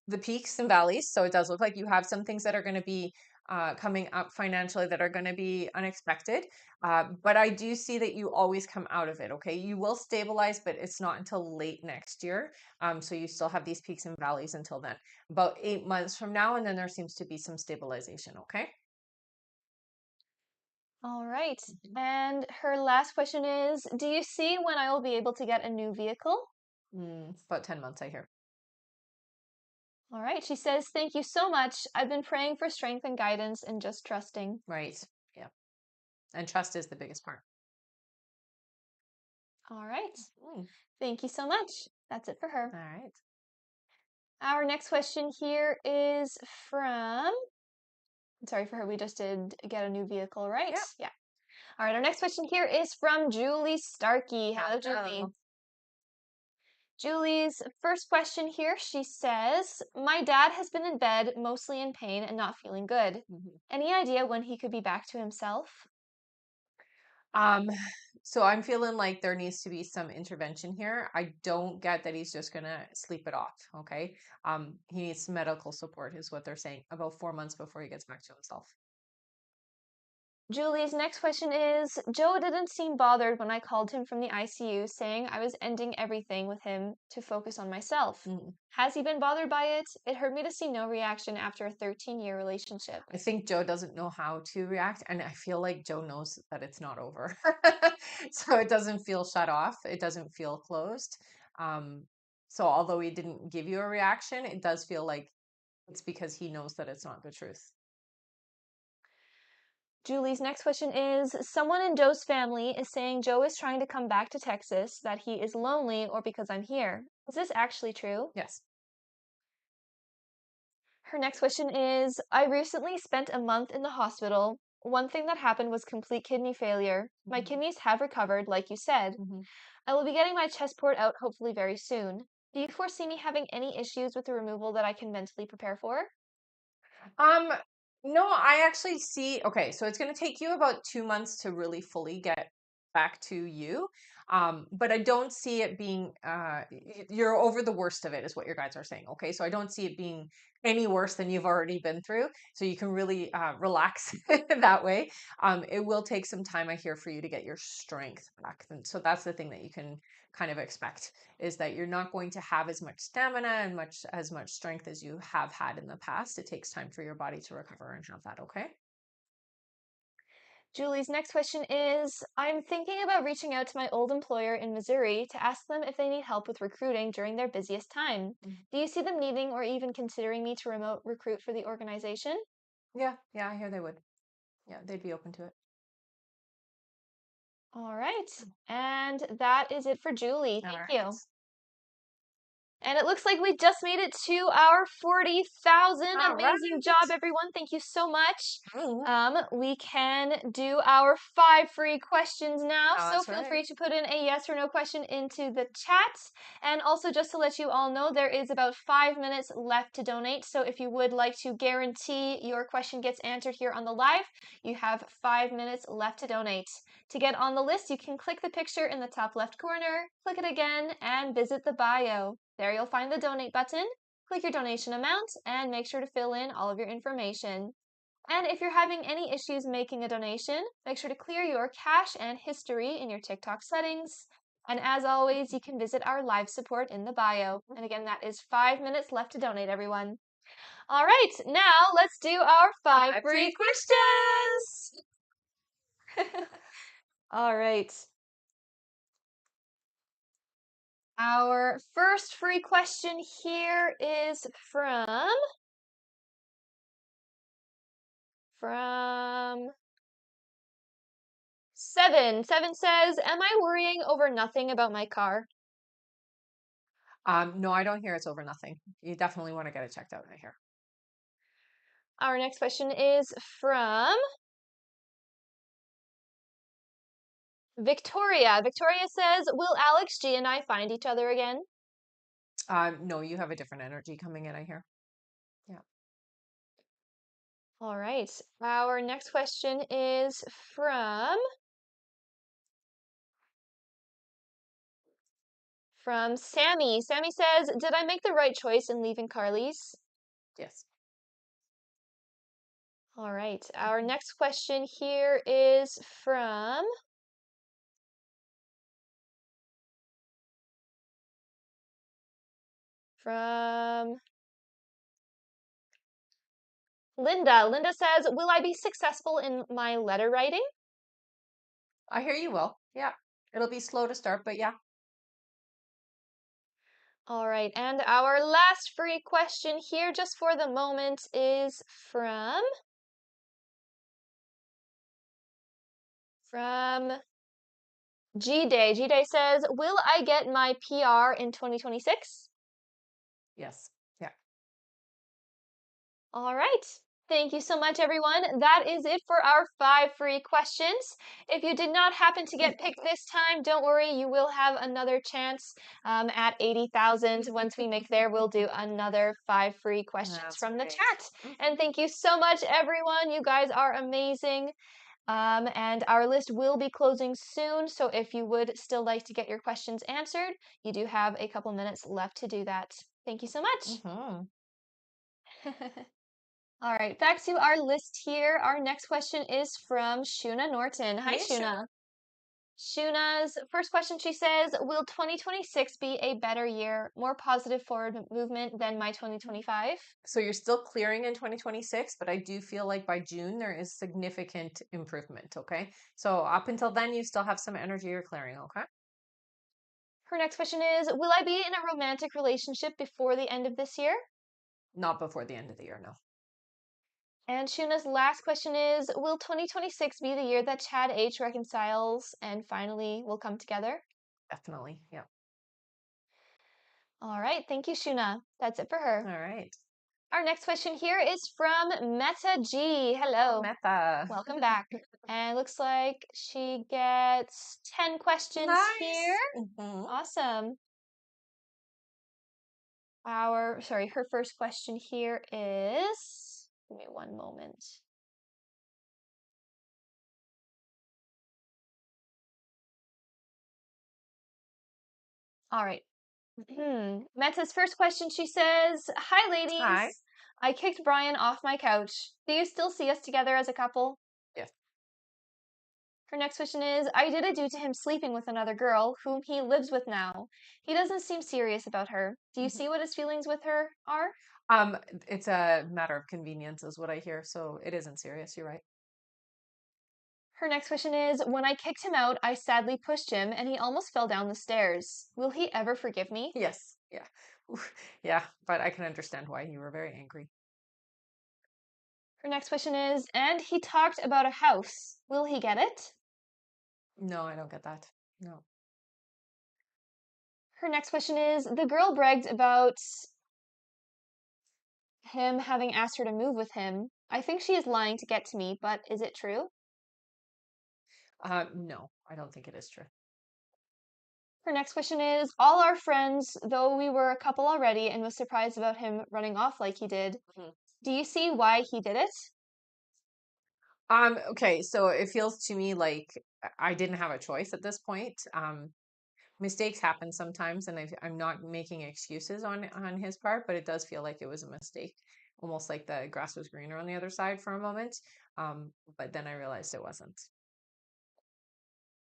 the peaks and valleys. So it does look like you have some things that are going to be coming up financially that are going to be unexpected. But I do see that you always come out of it. Okay. You will stabilize, but it's not until late next year. So you still have these peaks and valleys until then, about 8 months from now. And then there seems to be some stabilization. Okay. All right. Mhm. And her last question is, do you see when I will be able to get a new vehicle? About 10 months, I hear. All right. She says, thank you so much. I've been praying for strength and guidance and just trusting. Right. Yeah. And trust is the biggest part. All right. Mm, Thank you so much. That's it for her. all right. Our next question here is from, sorry for her, we just did get a new vehicle, right? Yeah. Yeah. All right, our next question here is from Julie Starkey. Hello, Julie. Oh. Julie's first question here, she says, my dad has been in bed, mostly in pain and not feeling good. Mhm. Any idea when he could be back to himself? Um, so I'm feeling like there needs to be some intervention here. I don't get that he's just gonna sleep it off. Okay. He needs medical support, is what they're saying, about 4 months before he gets back to himself. Julie's next question is, Joe didn't seem bothered when I called him from the ICU saying I was ending everything with him to focus on myself. Mhm. Has he been bothered by it? It hurt me to see no reaction after a 13-year relationship. I think Joe doesn't know how to react, and I feel like Joe knows that it's not over. So it doesn't feel shut off. It doesn't feel closed. Um, so although he didn't give you a reaction, it does feel like it's because he knows that it's not the truth. Julie's next question is, someone in Joe's family is saying Joe is trying to come back to Texas, that he is lonely or because I'm here. Is this actually true? Yes. Her next question is, I recently spent a month in the hospital. One thing that happened was complete kidney failure. My Mhm. kidneys have recovered, like you said. Mhm. I will be getting my chest port out hopefully very soon. Do you foresee me having any issues with the removal that I can mentally prepare for? Um, no, I actually see. Okay, so it's going to take you about 2 months to really fully get back to you. But I don't see it being, you're over the worst of it, is what your guides are saying. Okay. So I don't see it being any worse than you've already been through. So you can really relax that way. It will take some time, I hear, for you to get your strength back. And so that's the thing that you can kind of expect, is that you're not going to have as much stamina and as much strength as you have had in the past. It takes time for your body to recover and have that. Okay. Julie's next question is, I'm thinking about reaching out to my old employer in Missouri to ask them if they need help with recruiting during their busiest time. Mm. Do you see them needing or even considering me to remote recruit for the organization? Yeah. Yeah. I hear they would. Yeah. They'd be open to it. All right. And that is it for Julie. All Thank right. you. And it looks like we just made it to our 40,000. All right. Amazing job, everyone. Thank you so much. Mm. We can do our 5 free questions now. Oh, So that's feel right. free to put in a yes or no question into the chat. And also, just to let you all know, there is about 5 minutes left to donate. So if you would like to guarantee your question gets answered here on the live, you have 5 minutes left to donate. To get on the list, you can click the picture in the top left corner, click it again, and visit the bio. There you'll find the donate button, click your donation amount, and make sure to fill in all of your information. And if you're having any issues making a donation, make sure to clear your cache and history in your TikTok settings. And as always, you can visit our live support in the bio. And again, that is 5 minutes left to donate, everyone. All right, now let's do our 5 Five free free questions. All right. Our first free question here is from Seven. Seven says, am I worrying over nothing about my car? No, I don't hear it's over nothing. You definitely want to get it checked out, I hear. Our next question is from Victoria. Victoria says, will Alex G and I find each other again? No, you have a different energy coming in, I hear. Yeah. All right. Our next question is from Sammy. Sammy says, did I make the right choice in leaving Carly's? Yes. All right. Our next question here is from Linda. Linda says, will I be successful in my letter writing? I hear you will. Yeah. It'll be slow to start, but yeah. All right. And our last free question here, just for the moment, is from G-Day. G-Day says, will I get my PR in 2026? Yes. Yeah. All right. Thank you so much, everyone. That is it for our 5 free questions. If you did not happen to get picked this time, don't worry. You will have another chance at 80,000. Once we make there, we'll do another 5 free questions That's from the right. chat. And thank you so much, everyone. You guys are amazing. And our list will be closing soon. So if you would still like to get your questions answered, you do have a couple minutes left to do that. Thank you so much. Mm-hmm. All right, back to our list here. Our next question is from Shuna Norton. Hi, Hey, sure. Shuna. Shuna's first question, she says, will 2026 be a better year, more positive forward movement than my 2025? So you're still clearing in 2026, but I do feel like by June there is significant improvement. Okay. So up until then, you still have some energy you're clearing. Okay. Her next question is, will I be in a romantic relationship before the end of this year? Not before the end of the year, no. And Shuna's last question is, will 2026 be the year that Chad H reconciles and finally will come together? Definitely. Yeah. All right, thank you, Shuna. That's it for All her. right. Our next question here is from Meta G. Oh, Hello, Meta. welcome back. And it looks like she gets 10 questions here. Nice. Mm-hmm. Awesome. Her first question here is, give me one moment. All right. Meta's first question, she says, "Hi, Hi. ladies. I kicked Brian off my couch. Do you still see us together as a couple?" Yes. Her next question is, "I did it due to him sleeping with another girl, whom he lives with now. He doesn't seem serious about her. Do you Mhm. see what his feelings with her are?" Um, it's a matter of convenience, is what I hear. So it isn't serious. You're right. Her next question is, "When I kicked him out, I sadly pushed him and he almost fell down the stairs. Will he ever forgive me?" Yes. Yeah. Oof. Yeah. But I can understand why you were very angry. Her next question is, "And he talked about a house. Will he get it?" No, I don't get that. No. Her next question is, "The girl bragged about him having asked her to move with him. I think she is lying to get to me, but is it true?" No, I don't think it is true. Her next question is, "All our friends, though we were a couple already and was surprised about him running off like he did. Mhm. Do you see why he did it?" Okay, so it feels to me like I didn't have a choice at this point. Mistakes happen sometimes, and I'm not making excuses on his part, but it does feel like it was a mistake, almost like the grass was greener on the other side for a moment. But then I realized it wasn't.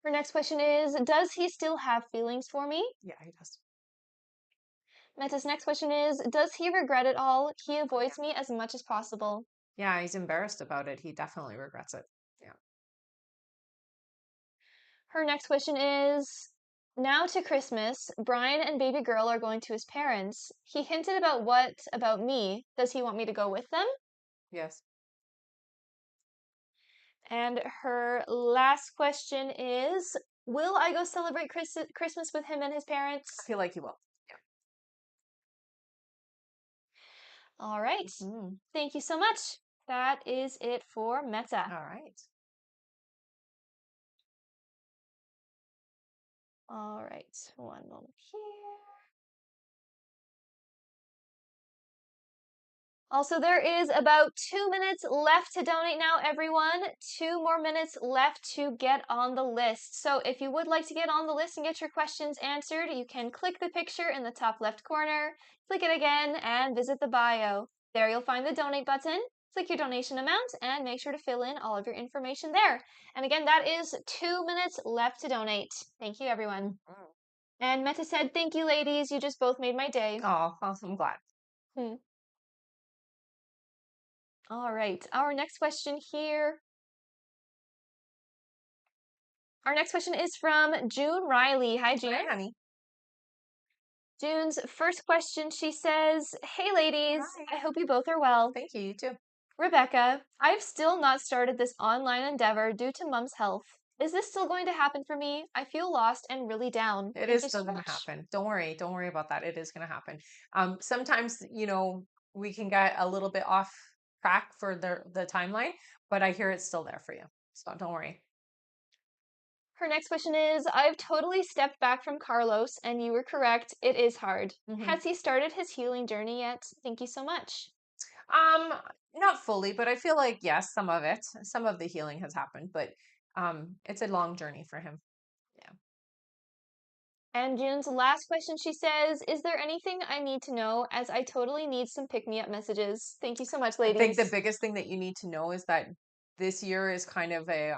Her next question is, "Does he still have feelings for me?" Yeah, he does. Meta's next question is, "Does he regret it all? He Oh yeah, avoids me as much as possible." yeah, he's embarrassed about it. He definitely regrets it. Yeah. Her next question is, "Now to Christmas, Brian and baby girl are going to his parents. He hinted about what about me? Does he want me to go with them?" Yes. And her last question is, "Will I go celebrate Christmas with him and his I parents?" feel like he will. All right. Yeah. Mhm. Thank you so much. That is it for Meta. All right. All right. One moment here. Also, there is about 2 minutes left to donate now, everyone. 2 more minutes left to get on the list. So if you would like to get on the list and get your questions answered, you can click the picture in the top left corner, click it again, and visit the bio. There you'll find the donate button. Click your donation amount and make sure to fill in all of your information there. And again, that is 2 minutes left to donate. Thank you, everyone. Mhm. And Meta said, "Thank you, ladies. You just both made my day." Oh, well, I'm glad. Hmm. All right. Our next question here. Our next question is from June Riley. Hi, June. Hi, honey. June's first question, she says, "Hey, ladies. Hi. I hope you both are well. Thank you. You too. Rebecca, I've still not started this online endeavor due to Mum's health. Is this still going to happen for me? I feel lost and really down. It Thank is you so still going to much." happen. Don't worry. Don't worry about that. It is going to happen. Sometimes, we can get a little bit off track for the timeline, but I hear it's still there for you. So don't worry. Her next question is, "I've totally stepped back from Carlos, and you were correct. It is hard. Hmm. Has he started his healing journey yet? Thank you so much." Um, Not fully, but I feel like yes, some of the healing has happened, but it's a long journey for him. Yeah. And June's last question, she says, "Is there anything I need to know as I totally need some pick-me-up messages?" Thank you so much, I think the ladies. biggest thing that you need to know is that this year is kind of a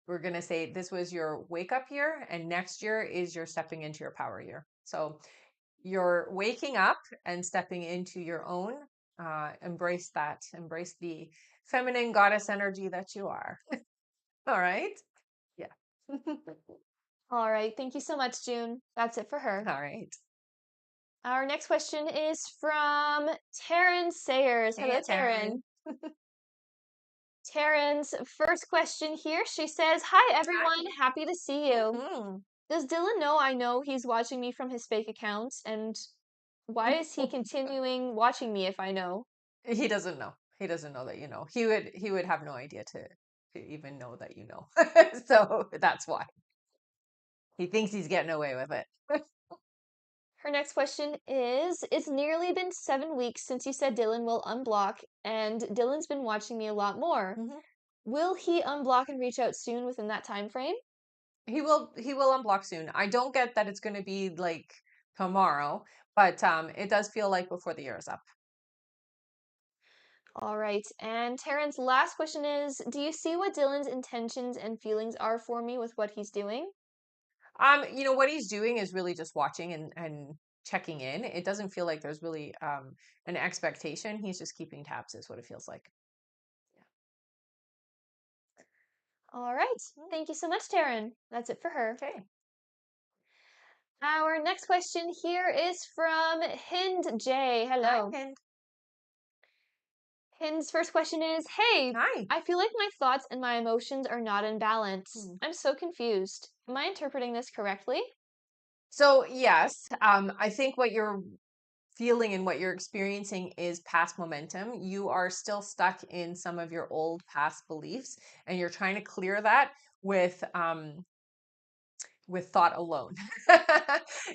we're going to say this was your wake up year and next year is your stepping into your power year. So you're waking up and stepping into your own. Embrace that. Embrace the feminine goddess energy that you are. All right. Yeah. All right, thank you so much, June. That's it for her. All right. Our next question is from Taryn Sayers. Hello, Hey, Taryn. Taryn. Taryn's first question here, she says, "Hi, everyone. Hi. Happy to see you. Mhm. Does Dylan know he's watching me from his fake account? And why is he continuing watching me if I know?" He doesn't know. He doesn't know that you know. He would have no idea to even know that you know. So that's why. He thinks he's getting away with it. Her next question is, "It's nearly been 7 weeks since you said Dylan will unblock, and Dylan's been watching me a lot more. Mhm. Will he unblock and reach out soon within that time frame?" He will unblock soon. I don't get that it's going to be like tomorrow, but it does feel like before the year is up. All right. And Taryn's last question is, do you see what Dylan's intentions and feelings are for me with what he's doing? What he's doing is really just watching and checking in. It doesn't feel like there's really an expectation. He's just keeping tabs, is what it feels like. All right. Thank you so much, Taryn. That's it for her. Okay. Our next question here is from Hind J. Hi, Hello. Hind. Hind's first question is, hey, Hi. I feel like my thoughts and my emotions are not in balance. Hmm. I'm so confused. Am I interpreting this correctly? So yes, I think what you're feeling and what you're experiencing is past momentum. You are still stuck in some of your old past beliefs, and you're trying to clear that with thought alone.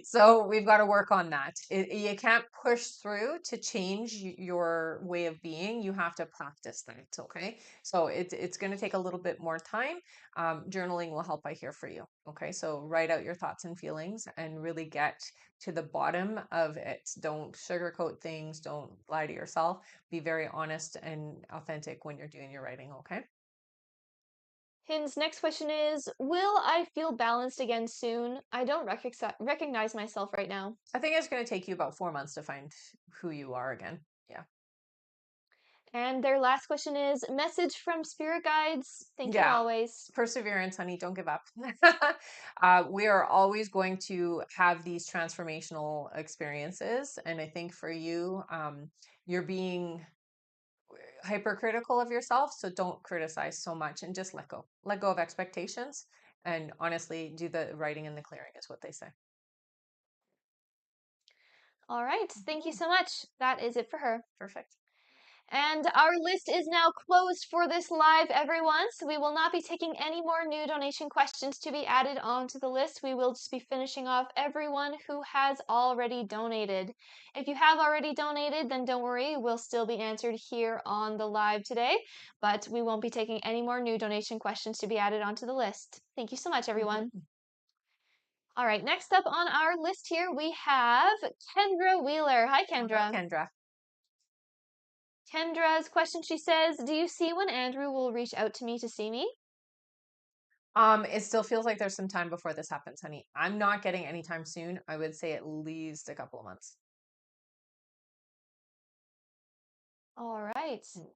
So we've got to work on that. You can't push through to change your way of being. You have to practice that. Okay. So it's going to take a little bit more time. Journaling will help, I hear, for you. Okay. So write out your thoughts and feelings and really get to the bottom of it. Don't sugarcoat things. Don't lie to yourself. Be very honest and authentic when you're doing your writing. Okay. Hind's next question is, will I feel balanced again soon? I don't recognize myself right now. I think it's going to take you about 4 months to find who you are again. Yeah. And their last question is, message from spirit guides. Thank you Yeah. always. Perseverance, honey. Don't give up. We are always going to have these transformational experiences. And I think for you, you're being hypercritical of yourself. So don't criticize so much and just let go. Let go of expectations. And honestly, do the writing and the clearing, is what they say. All right. Thank you Mhm. so much. That is it for her. Perfect. And our list is now closed for this live, everyone. So we will not be taking any more new donation questions to be added onto the list. We will just be finishing off everyone who has already donated. If you have already donated, then don't worry, we'll still be answered here on the live today, but we won't be taking any more new donation questions to be added onto the list. Thank you so much, everyone. Mhm. All right, next up on our list here, we have Kendra Wheeler. Hi, Hi, Kendra. Kendra. Kendra's question, she says, do you see when Andrew will reach out to me to see me? It still feels like there's some time before this happens, honey. I'm not getting anytime soon. I would say at least a couple of months. All right. Mm.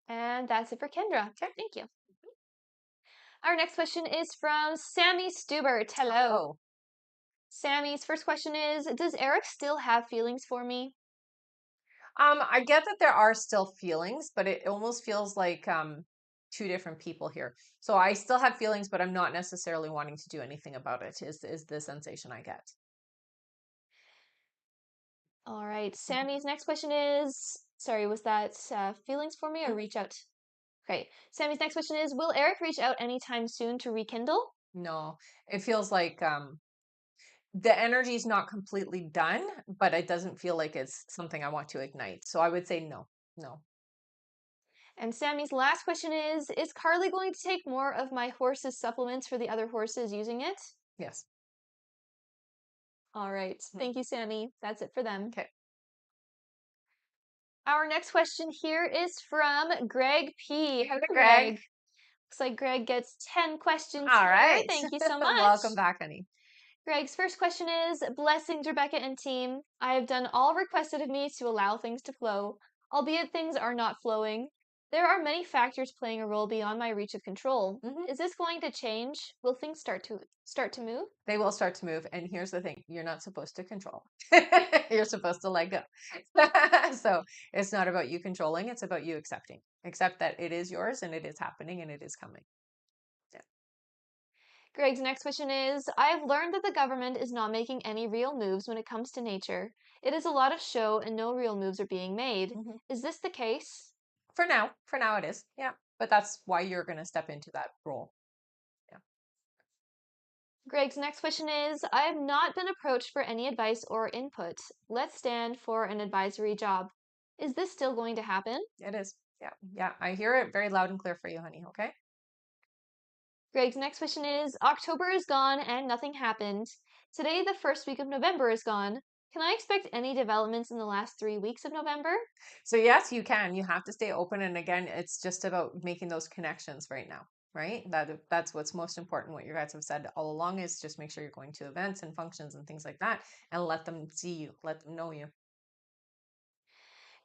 And that's it for Kendra. Okay. Thank you. Our next question is from Sammy Stubert. Hello. Oh, Sammy's first question is, does Eric still have feelings for me? I get that there are still feelings, but it almost feels like two different people here. So I still have feelings, but I'm not necessarily wanting to do anything about it. Is the sensation I get? All right. Mhm. Sammy's next question is, sorry, was that feelings for me or Mm. reach out? Okay. Sammy's next question is, will Eric reach out anytime soon to rekindle? No, it feels like the energy is not completely done, but it doesn't feel like it's something I want to ignite. So I would say no, no, And Sammy's last question is Carly going to take more of my horse's supplements for the other horses using it? yes. All right. Thank you, Sammy. That's it for them. Okay. Our next question here is from Greg P. Hi, Hello, Greg. Greg. Looks like Greg gets 10 questions All here. right. Thank you so Welcome much. back, honey. Greg's first question is, blessings, Rebecca and team. I have done all requested of me to allow things to flow, albeit things are not flowing. There are many factors playing a role beyond my reach of control. Hmm. Is this going to change? Will things start to move? They will start to move. And here's the thing, you're not supposed to control. You're supposed to let go. So it's not about you controlling, it's about you accepting. Accept that it is yours and it is happening and it is coming. Yeah. Greg's next question is, I've learned that the government is not making any real moves when it comes to nature. It is a lot of show and no real moves are being made. Hmm. Is this the case? For now it is. Yeah. But that's why you're going to step into that role. Yeah. Greg's next question is, I have not been approached for any advice or input. Let's stand for an advisory job. Is this still going to happen? It is. Yeah. Yeah. I hear it very loud and clear for you, honey. Okay. Greg's next question is October is gone and nothing happened. Today, the first week of November is gone. Can I expect any developments in the last 3 weeks of November? So yes, you can. You have to stay open. And again, it's just about making those connections right now, right? That's what's most important. What you guys have said all along is just make sure you're going to events and functions and things like that, and let them see you, let them know you.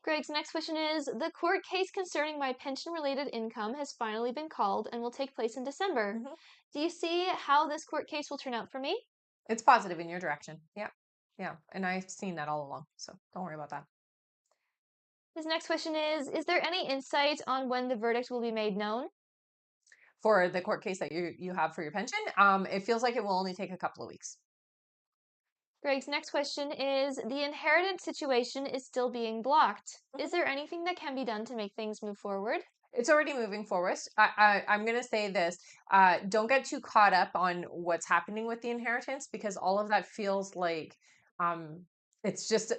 Greg's next question is The court case concerning my pension related income has finally been called and will take place in December. Hmm. Do you see how this court case will turn out for me? It's positive in your direction. Yeah, yeah. And I've seen that all along, so don't worry about that. His next question is there any insight on when the verdict will be made known? For the court case that you have for your pension, it feels like it will only take a couple of weeks. Greg's next question is The inheritance situation is still being blocked. Is there anything that can be done to make things move forward? It's already moving forward. I'm going to say this. Don't get too caught up on what's happening with the inheritance, because all of that feels like um, it's just,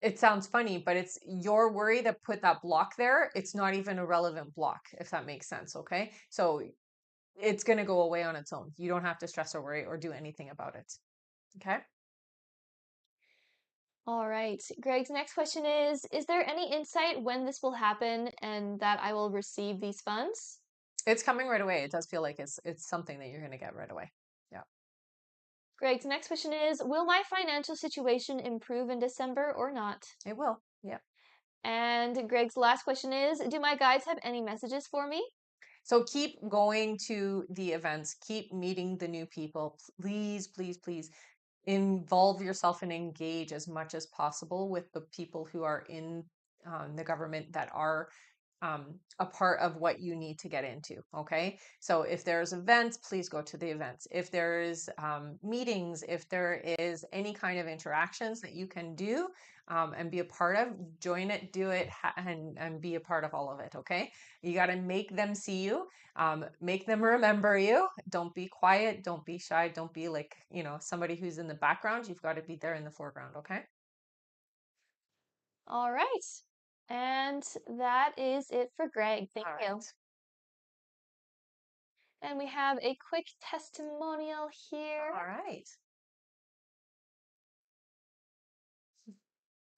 it sounds funny, but it's your worry that put that block there. It's not even a relevant block, if that makes sense. Okay. So it's going to go away on its own. You don't have to stress or worry or do anything about it. Okay. All right. Greg's next question is there any insight when this will happen and that I will receive these funds? It's coming right away. It does feel like it's something that you're going to get right away. Yeah, Greg's next question is Will my financial situation improve in December or not? it will. Yeah. And Greg's last question is Do my guides have any messages for me? So keep going to the events, keep meeting the new people. Please, please, please involve yourself and engage as much as possible with the people who are in the government that are a part of what you need to get into. Okay. So if there's events, please go to the events. If there's meetings, if there is any kind of interactions that you can do and be a part of, join it, do it, and be a part of all of it. Okay. You got to make them see you, make them remember you. Don't be quiet. Don't be shy. Don't be like, somebody who's in the background. You've got to be there in the foreground. Okay. All right. And that is it for Greg. Thank All you. right. And we have a quick testimonial here. All right.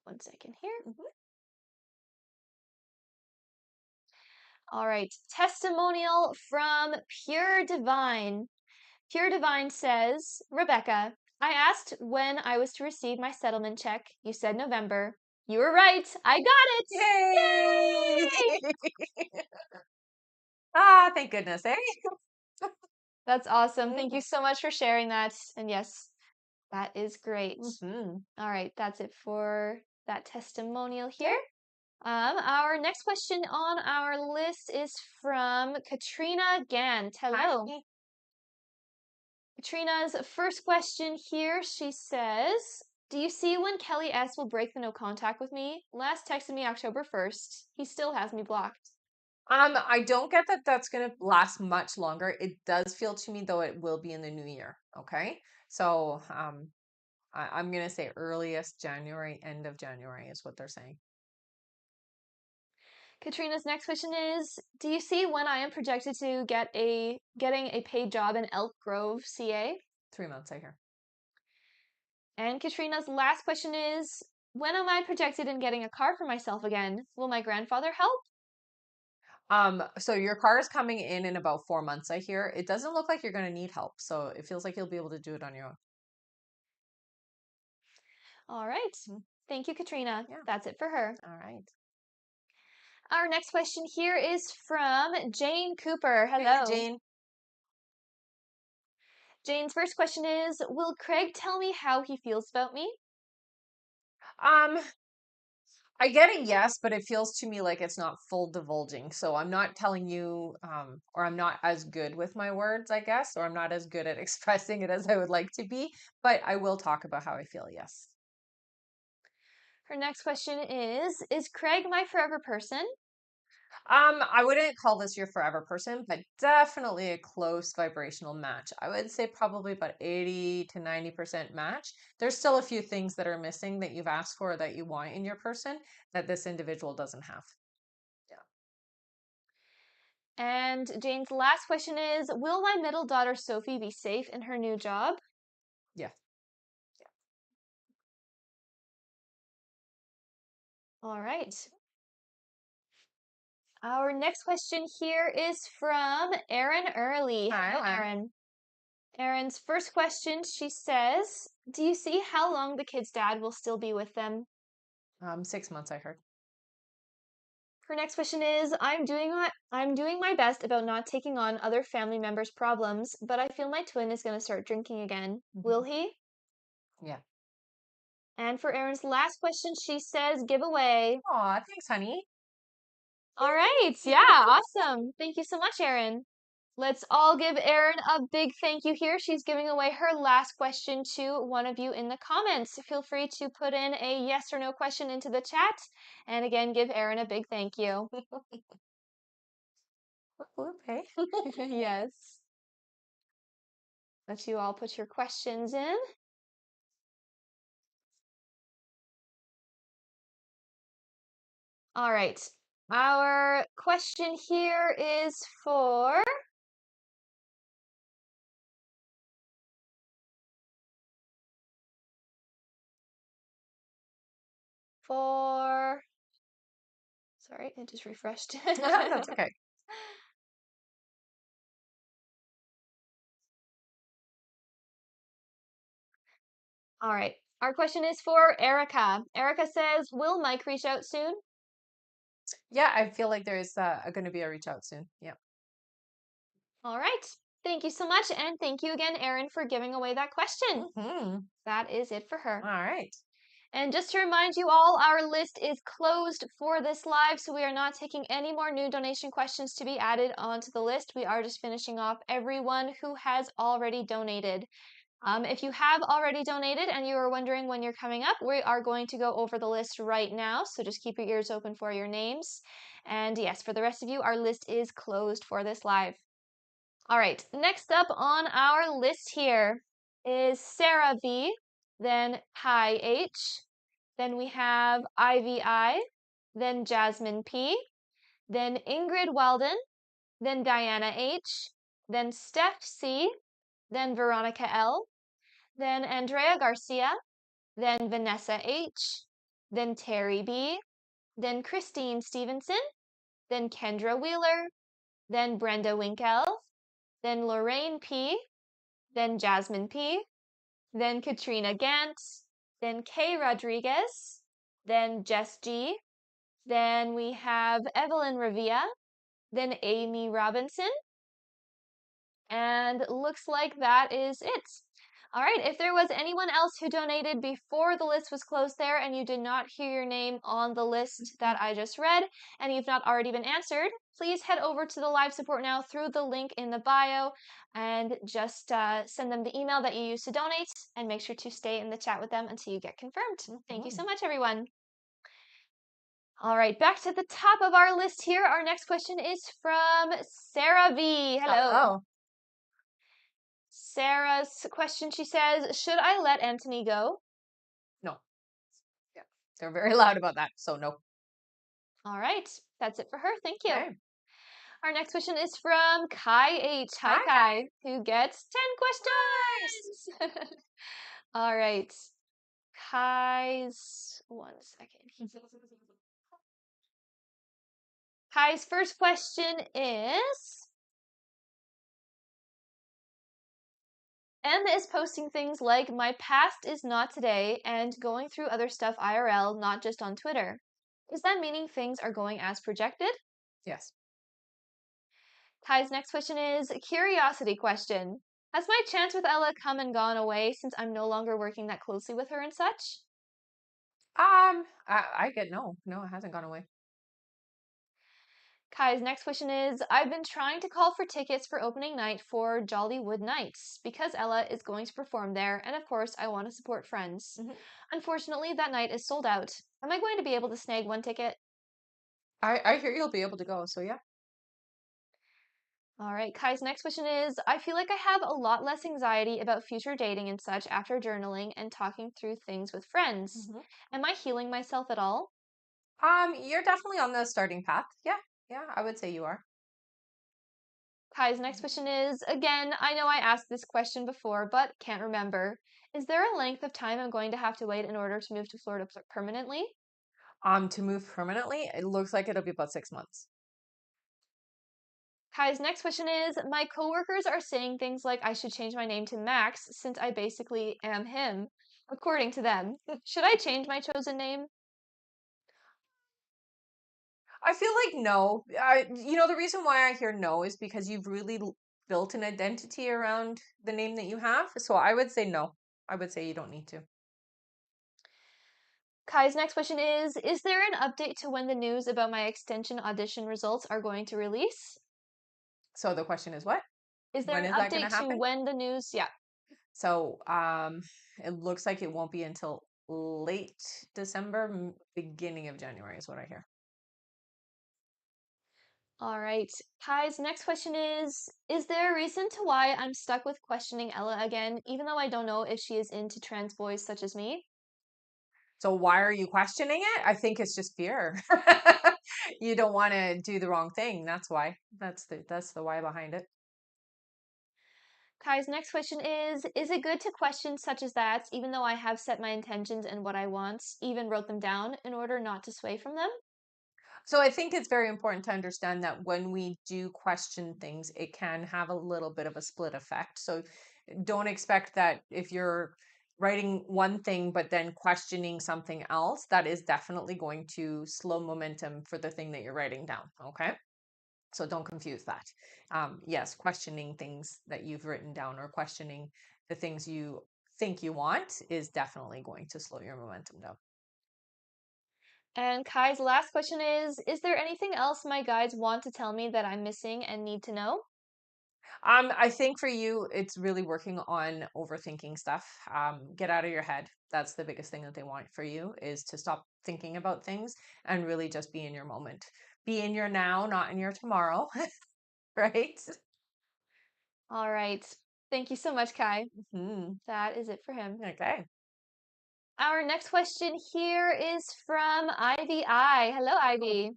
1 second here. Mhm. All right. Testimonial from Pure Divine. Pure Divine says, Rebecca, I asked when I was to receive my settlement check. You said November. You were right. I got it. Yay! Yay! Ah, thank goodness, eh? That's awesome. Thank Mhm. you so much for sharing that. And yes, that is great. Mhm. All right, that's it for that testimonial Okay. here. Our next question on our list is from Katrina Gant. Hello. Hi. Katrina's first question here, she says, Do you see when Kelly S. will break the no contact with me? Last texted me October 1st. He still has me blocked. I don't get that that's going to last much longer. It does feel to me though it will be in the new year. Okay. So, I'm going to say earliest January, end of January is what they're saying. Katrina's next question is, Do you see when I am projected to getting a paid job in Elk Grove, CA? 3 months, I hear. And Katrina's last question is, When am I projected in getting a car for myself again? Will my grandfather help? So your car is coming in about 4 months, I hear. It doesn't look like you're going to need help. So it feels like you'll be able to do it on your own. All right. Mhm. Thank you, Katrina. Yeah. That's it for her. All right. Our next question here is from Jane Cooper. Hey, Hello. Jane. Jane's first question is Will Craig tell me how he feels about me? Um, I get a yes, but it feels to me like it's not full divulging. So I'm not telling you, or I'm not as good with my words, I guess, or I'm not as good at expressing it as I would like to be. But I will talk about how I feel, yes. Her next question is Craig my forever person? I wouldn't call this your forever person, but definitely a close vibrational match. I would say probably about 80 to 90% match. There's still a few things that are missing that you've asked for that you want in your person that this individual doesn't have. Yeah. And Jane's last question is, will my middle daughter Sophie be safe in her new job? Yeah. All right. Our next question here is from Erin Early. Hello, Hi. Erin. Erin's first question, she says, do you see how long the kid's dad will still be with them? 6 months, I heard. Her next question is, I'm doing my best about not taking on other family members' problems, but I feel my twin is going to start drinking again. Will Hmm. he? Yeah. And for Erin's last question, she says, giveaway. Aw, thanks, honey. All right. Yeah, awesome. Thank you so much, Erin. Let's all give Erin a big thank you here. She's giving away her last question to one of you in the comments. Feel free to put in a yes or no question into the chat. And again, give Erin a big thank you. Okay. Yes. Let you all put your questions in. All right. Our question here is for sorry, it just refreshed. That's okay. All right. Our question is for Erica. Erica says, will Mike reach out soon? Yeah, I feel like there's going to be a reach out soon. Yeah. All right. Thank you so much. And thank you again, Erin, for giving away that question. Hmm. That is it for her. All right. And just to remind you all, our list is closed for this live, so we are not taking any more new donation questions to be added onto the list. We are just finishing off everyone who has already donated. If you have already donated and you are wondering when you're coming up, we are going to go over the list right now, so just keep your ears open for your names. And yes, for the rest of you, our list is closed for this live. All right, next up on our list here is Sarah V, then Kai H, then we have IVI, then Jasmine P, then Ingrid Weldon, then Diana H, then Steph C, then Veronica L, then Andrea Garcia, then Vanessa H, then Terry B, then Christine Stevenson, then Kendra Wheeler, then Brenda Winkle, then Lorraine P, then Jasmine P, then Katrina Gant, then Kay Rodriguez, then Jess G, then we have Evelyn Revia, then Amy Robinson, and looks like that is it. All right, if there was anyone else who donated before the list was closed there and you did not hear your name on the list that I just read and you've not already been answered, please head over to the live support now through the link in the bio and just send them the email that you used to donate and make sure to stay in the chat with them until you get confirmed. Thank you so much, everyone. All right, back to the top of our list here. Our next question is from Sarah V. Hello. Oh, Sarah's question, she says, should I let Anthony go? no. Yeah. They're very loud about that. So, no. All right, that's it for her. Thank you. Okay. Our next question is from Kai H. Hi, Hi. Kai, who gets 10 questions. All right. Kai's, one second. Kai's first question is, Emma is posting things like my past is not today and going through other stuff IRL, not just on Twitter. Is that meaning things are going as projected? Yes. Kai's next question is a curiosity question. Has my chance with Ella come and gone away since I'm no longer working that closely with her and such? I get no. No, it hasn't gone away. Kai's next question is I've been trying to call for tickets for opening night for Jollywood Nights because Ella is going to perform there, and of course, I want to support friends. Hmm. Unfortunately, that night is sold out. Am I going to be able to snag one ticket? I hear you'll be able to go. So, yeah. All right, Kai's next question is I feel like I have a lot less anxiety about future dating and such after journaling and talking through things with friends. Hmm. Am I healing myself at all? You're definitely on the starting path. Yeah. Yeah, I would say you are. Kai's next question is, again, I know I asked this question before, but can't remember. Is there a length of time I'm going to have to wait in order to move to Florida permanently? To move permanently, it looks like it'll be about 6 months. Kai's next question is, my coworkers are saying things like I should change my name to Max since I basically am him, according to them. Should I change my chosen name? I feel like no. The reason why I hear no is because you've really built an identity around the name that you have. So I would say no. I would say you don't need to. Kai's next question is there an update to when the news about my extension audition results are going to release? So the question is what? Is there When an is that going to update to happen? when the news, yeah. So it looks like it won't be until late December, beginning of January is what I hear. All right. Kai's next question is there a reason to why I'm stuck with questioning Ella again, even though I don't know if she is into trans boys such as me? So why are you questioning it? I think it's just fear. You don't want to do the wrong thing. That's why. That's the why behind it. Kai's next question is it good to question such as that, even though I have set my intentions and what I want, even wrote them down in order not to sway from them? So I think it's very important to understand that when we do question things, it can have a little bit of a split effect. So don't expect that if you're writing one thing but then questioning something else, that is definitely going to slow momentum for the thing that you're writing down. Okay. So don't confuse that. Yes, questioning things that you've written down or questioning the things you think you want is definitely going to slow your momentum down. And Kai's last question is there anything else my guides want to tell me that I'm missing and need to know? I think for you, it's really working on overthinking stuff. Get out of your head. That's the biggest thing that they want for you is to stop thinking about things and really just be in your moment. Be in your now, not in your tomorrow, right? All right. Thank you so much, Kai. Hmm. That is it for him. Okay. Our next question here is from Ivy I. Hello, Ivy.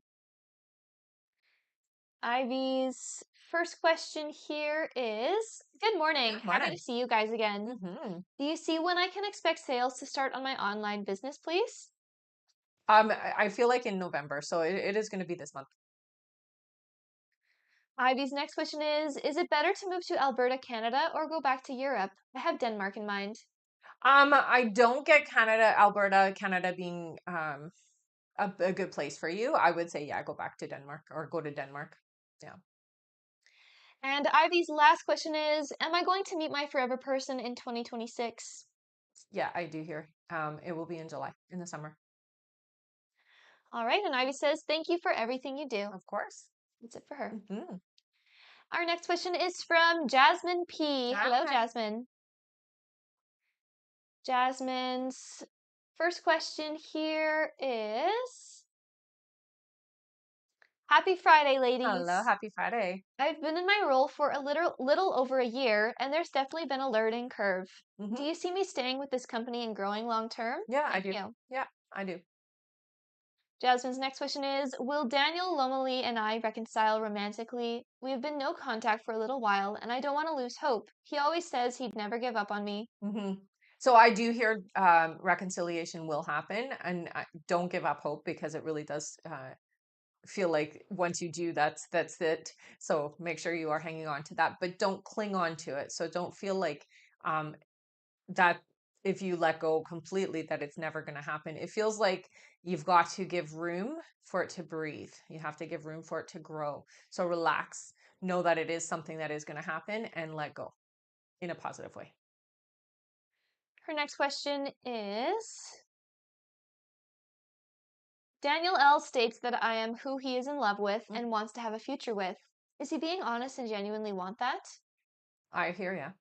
Ivy's first question here is good morning. Good Happy to morning. see you guys again. Hmm. Do you see when I can expect sales to start on my online business, please? I feel like in November, so it is going to be this month. Ivy's next question is it better to move to Alberta, Canada, or go back to Europe? I have Denmark in mind. I don't get Canada being a good place for you. I would say, yeah, go back to Denmark or go to Denmark. Yeah. And Ivy's last question is am I going to meet my forever person in 2026? Yeah, I do hear. It will be in July in the summer. All right, and Ivy says thank you for everything you do. Of course. That's it for her. Hmm. Our next question is from Jasmine P. Hello, Hi. Jasmine. Jasmine's first question here is happy Friday, Hello, ladies. happy Friday. I've been in my role for a little over a year, and there's definitely been a learning curve. Do Hmm. you see me staying with this company and growing long term? Yeah, I Thank do. you. Yeah, I do. Jasmine's next question is will Daniel Lomeli and I reconcile romantically? We have been no contact for a little while, and I don't want to lose hope. He always says he'd never give up on me. Hmm. So I do hear reconciliation will happen, and don't give up hope because it really does feel like once you do, that's it. So make sure you are hanging on to that, but don't cling on to it. So don't feel like um, that if you let go completely that it's never going to happen. It feels like you've got to give room for it to breathe. You have to give room for it to grow. So relax, know that it is something that is going to happen and let go in a positive way. Her next question is Daniel L. states that I am who he is in love with Mm, and wants to have a future with. Is he being honest and genuinely want that? I hear you.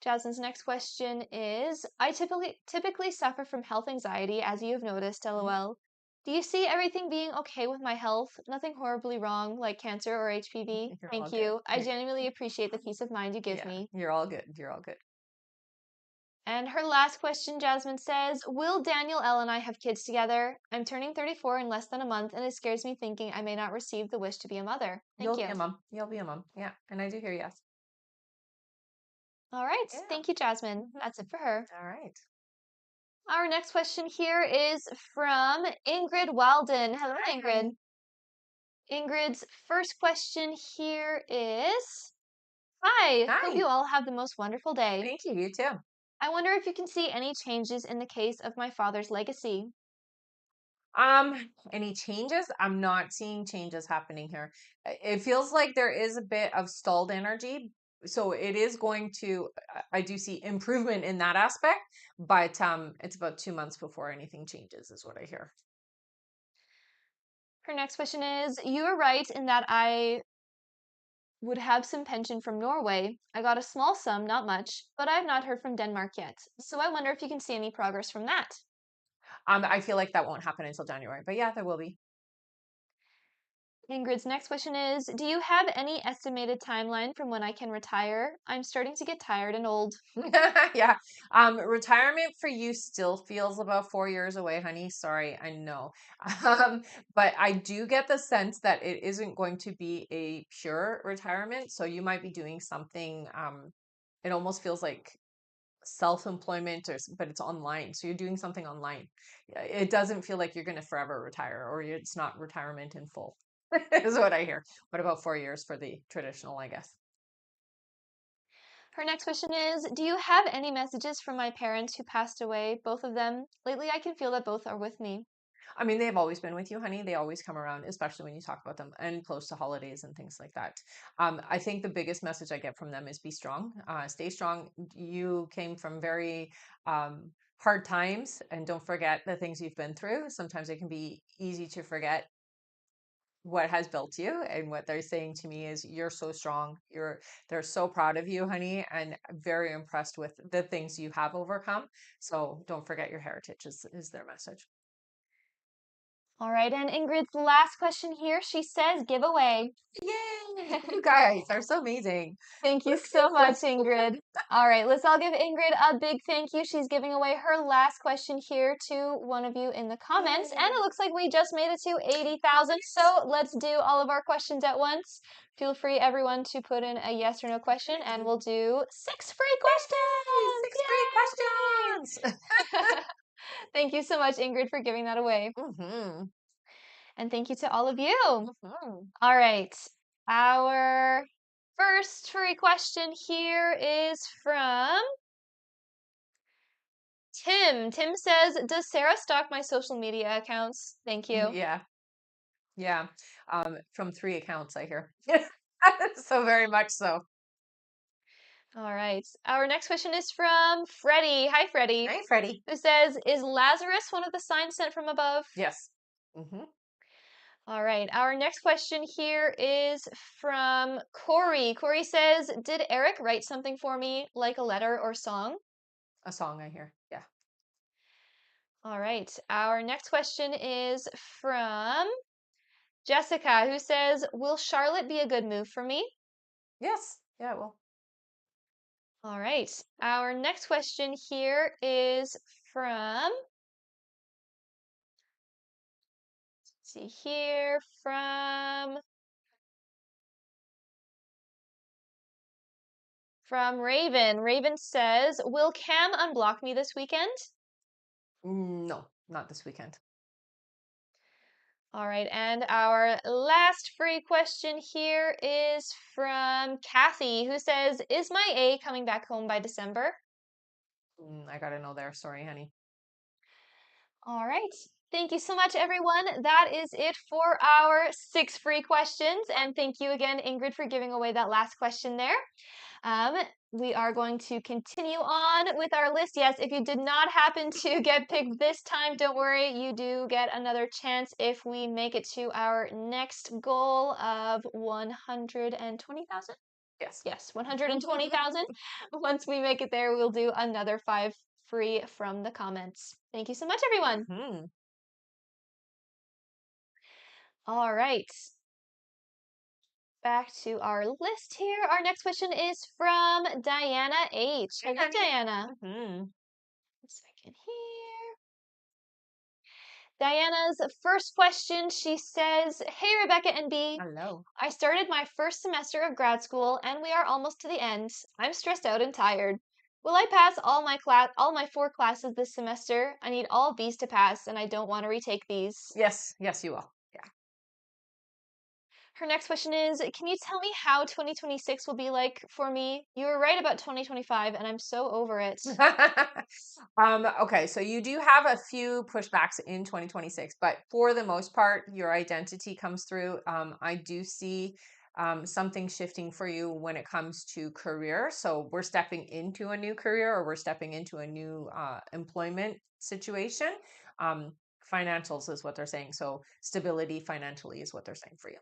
Jasmine's next question is I typically suffer from health anxiety, as you have noticed, lol. Do you see everything being okay with my health? Nothing horribly wrong, like cancer or HPV? You're all Thank good. you. I genuinely appreciate the peace of mind you give Yeah, me. you're all good. You're all good. And her last question, Jasmine says, will Daniel L and I have kids together? I'm turning 34 in less than a month, and it scares me thinking I may not receive the wish to be a mother. Thank You'll be you. a mom. You'll be a mom. Yeah. And I do hear yes. All right. Yeah. Thank you, Jasmine. Mhm. That's it for her. All right. Our next question here is from Ingrid Walden. Hello, Hi, Ingrid. honey. Ingrid's first question here is, hi, hope Hi. you all have the most wonderful day. Thank you. You too. I wonder if you can see any changes in the case of my father's legacy. Any changes? I'm not seeing changes happening here. It feels like there is a bit of stalled energy. So it is going to, I do see improvement in that aspect, but it's about 2 months before anything changes, is what I hear. Her next question is, you are right in that I would have some pension from Norway. I got a small sum, not much, but I have not heard from Denmark yet. So I wonder if you can see any progress from that. I feel like that won't happen until January, but yeah, there will be. Ingrid's next question is, do you have any estimated timeline from when I can retire? I'm starting to get tired and old. Yeah. Retirement for you still feels about 4 years away, honey. Sorry, I know. But I do get the sense that it isn't going to be a pure retirement. So you might be doing something, it almost feels like self-employment but it's online. So you're doing something online. It doesn't feel like you're going to forever retire or it's not retirement in full, is what I hear. What about 4 years for the traditional, I guess? Her next question is, do you have any messages from my parents who passed away, both of them? Lately, I can feel that both are with me. I mean, they've always been with you, honey. They always come around, especially when you talk about them and close to holidays and things like that. I think the biggest message I get from them is be strong, stay strong. You came from very hard times, and don't forget the things you've been through. Sometimes it can be easy to forget what has built you, and what they're saying to me is you're so strong. They're so proud of you, honey, and very impressed with the things you have overcome. So don't forget your heritage is their message. All right, and Ingrid's last question here, she says giveaway. Yay! You guys are so amazing. Thank you Let's so see. much, Ingrid. All right, let's all give Ingrid a big thank you. She's giving away her last question here to one of you in the comments. And it Yay! looks like we just made it to 80,000. So let's do all of our questions at once. Feel free, everyone, to put in a yes or no question, and we'll do 6 free Yay! questions. 6 free questions. Yay! Thank you so much, Ingrid, for giving that away. Hmm. And thank you to all of you. Hmm. All right. Our first free question here is from Tim. Tim says, does Sarah stalk my social media accounts? Thank you. Yeah, yeah. From 3 accounts, I hear. So very much so. All right. Our next question is from Freddie. Hi, Freddie. Hey, Freddie. Who says, is Lazarus one of the signs sent from above? Yes. Hmm. All right. Our next question here is from Corey. Corey says, did Eric write something for me, like a letter or song? A song, I hear. Yeah. All right. Our next question is from Jessica, who says, will Charlotte be a good move for me? Yes. Yeah. Well. All right. Our next question here is from, let's see here, from Raven. Raven says, will Cam unblock me this weekend? No, not this weekend. All right. And our last free question here is from Kathy, who says, is my A coming back home by December? I gotta know there. Sorry, honey. All right. Thank you so much, everyone. That is it for our 6 free questions. And thank you again, Ingrid, for giving away that last question there. Um, we are going to continue on with our list. Yes, if you did not happen to get picked this time, don't worry. You do get another chance if we make it to our next goal of 120,000. Yes. Yes, 120,000. Once we make it there, we'll do another 5 free from the comments. Thank you so much, everyone. Hmm. All right. Back to our list here. Our next question is from Diana H. Hello, Diana. Hmm. second here. Diana's first question, she says, "Hey, Rebecca and B. Hello. I started my first semester of grad school and we are almost to the end. I'm stressed out and tired. Will I pass all my 4 classes this semester? I need all B's to pass and I don't want to retake these." Yes, yes, you will. Her next question is, "Can you tell me how 2026 will be like for me? You were right about 2025 and I'm so over it." Okay, so you do have a few pushbacks in 2026, but for the most part, your identity comes through. I do see something shifting for you when it comes to career. So we're stepping into a new career or we're stepping into a new employment situation. Um, Financials is what they're saying. So stability financially is what they're saying for you.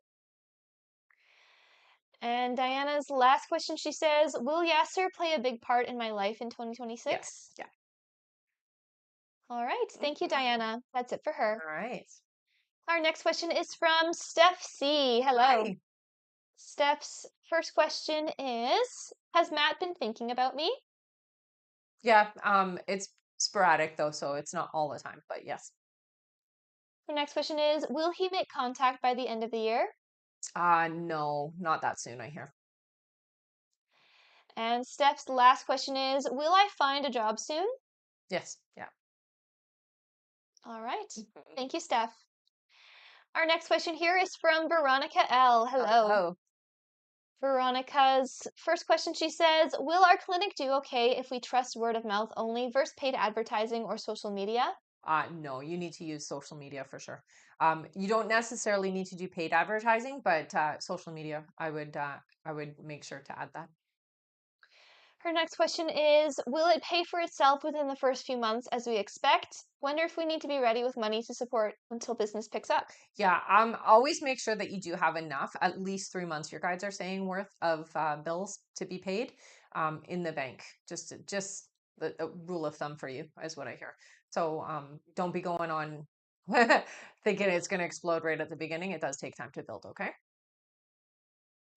And Diana's last question, she says, "Will Yasser play a big part in my life in Yes. 2026?" Yeah. All right. Thank you, Mhm. Diana. That's it for her. All right. Our next question is from Steph C. Hello. Hi. Steph's first question is, "Has Matt been thinking about me?" Yeah. It's sporadic though, so it's not all the time, but yes. Her next question is, "Will he make contact by the end of the year?" No, not that soon, I hear. And Steph's last question is, "Will I find a job soon?" Yes. Yeah. All right. Mhm. Thank you, Steph. Our next question here is from Veronica L. Hello. Hello. Veronica's first question, she says, "Will our clinic do okay if we trust word of mouth only versus paid advertising or social media?" No, you need to use social media for sure. You don't necessarily need to do paid advertising, but social media, I would make sure to add that. Her next question is, "Will it pay for itself within the first few months as we expect? Wonder if we need to be ready with money to support until business picks up." Yeah. Always make sure that you do have enough, at least 3 months. Your guides are saying worth of bills to be paid, in the bank. Just the rule of thumb for you is what I hear. So don't be going on thinking it's going to explode right at the beginning. It does take time to build. Okay.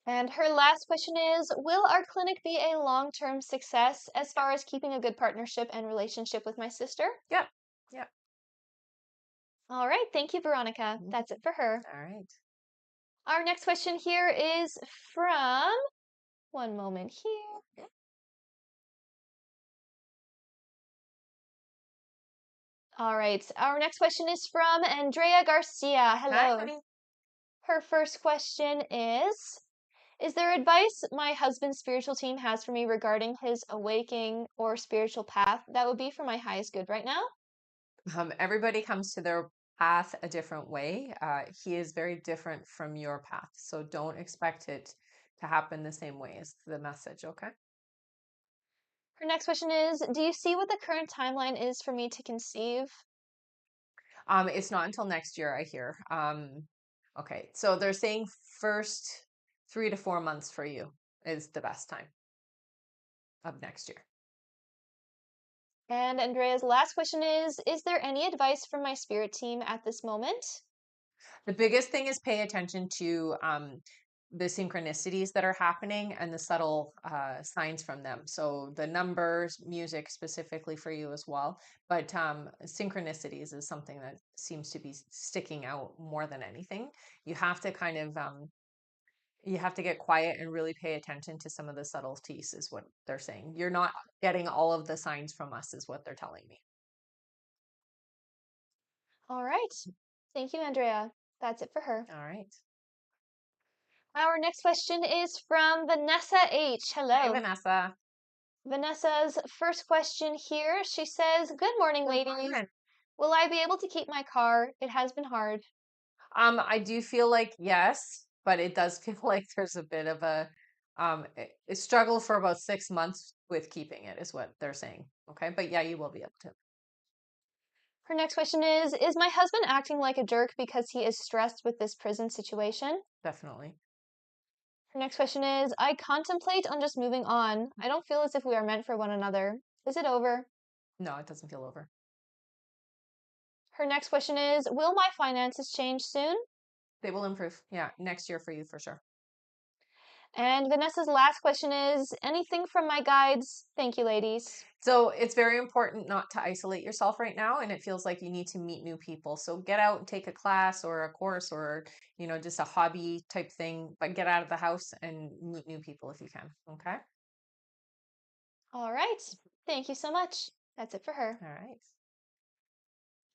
And her last question is, "Will our clinic be a long-term success as Yeah. far as keeping a good partnership and relationship with my sister?" Yeah. Yeah. All right, thank you, Veronica. Mhm. That's it for her. All right. Our next question here is from, one moment here. All right, our next question is from Andrea Garcia. Hi, Hello. honey. Her first question is there advice my husband's spiritual team has for me regarding his awakening or spiritual path that would be for my highest good right now?" Everybody comes to their path a different way. He is very different from your path. So don't expect it to happen the same way as the message, okay? Her next question is, "Do you see what the current timeline is for me to conceive?" It's not until next year, I hear. Okay, so they're saying first 3 to 4 months for you is the best time of next year. And Andrea's last question is there any advice from my spirit team at this moment? The biggest thing is pay attention to the synchronicities that are happening and the subtle signs from them. So the numbers, music specifically for you as well. But synchronicities is something that seems to be sticking out more than anything. You have to kind of you have to get quiet and really pay attention to some of the subtleties, is what they're saying. You're not getting all of the signs from us, is what they're telling me. All right. Thank you, Andrea. That's it for her. All right. Our next question is from Vanessa H. Hi, Hello. Vanessa. Vanessa's first question here, she says, "Good morning, Good ladies. morning. Will I be able to keep my car? It has been hard." I do feel like yes, but it does feel like there's a bit of a struggle for about 6 months with keeping it, is what they're saying. Okay, but yeah, you will be able to. Her next question is my husband acting like a jerk because he is stressed with this prison situation?" Definitely. Her next question is, "I contemplate on just moving on. I don't feel as if we are meant for one another. Is it over?" No, it doesn't feel over. Her next question is, "Will my finances change soon?" They will improve. Yeah, next year for you for sure. And Vanessa's last question is, anything from my guides? Thank you, ladies. So it's very important not to isolate yourself right now, and it feels like you need to meet new people. So get out and take a class or a course or, just a hobby type thing, but get out of the house and meet new people if you can. Okay? All right. Thank you so much. That's it for her. All right.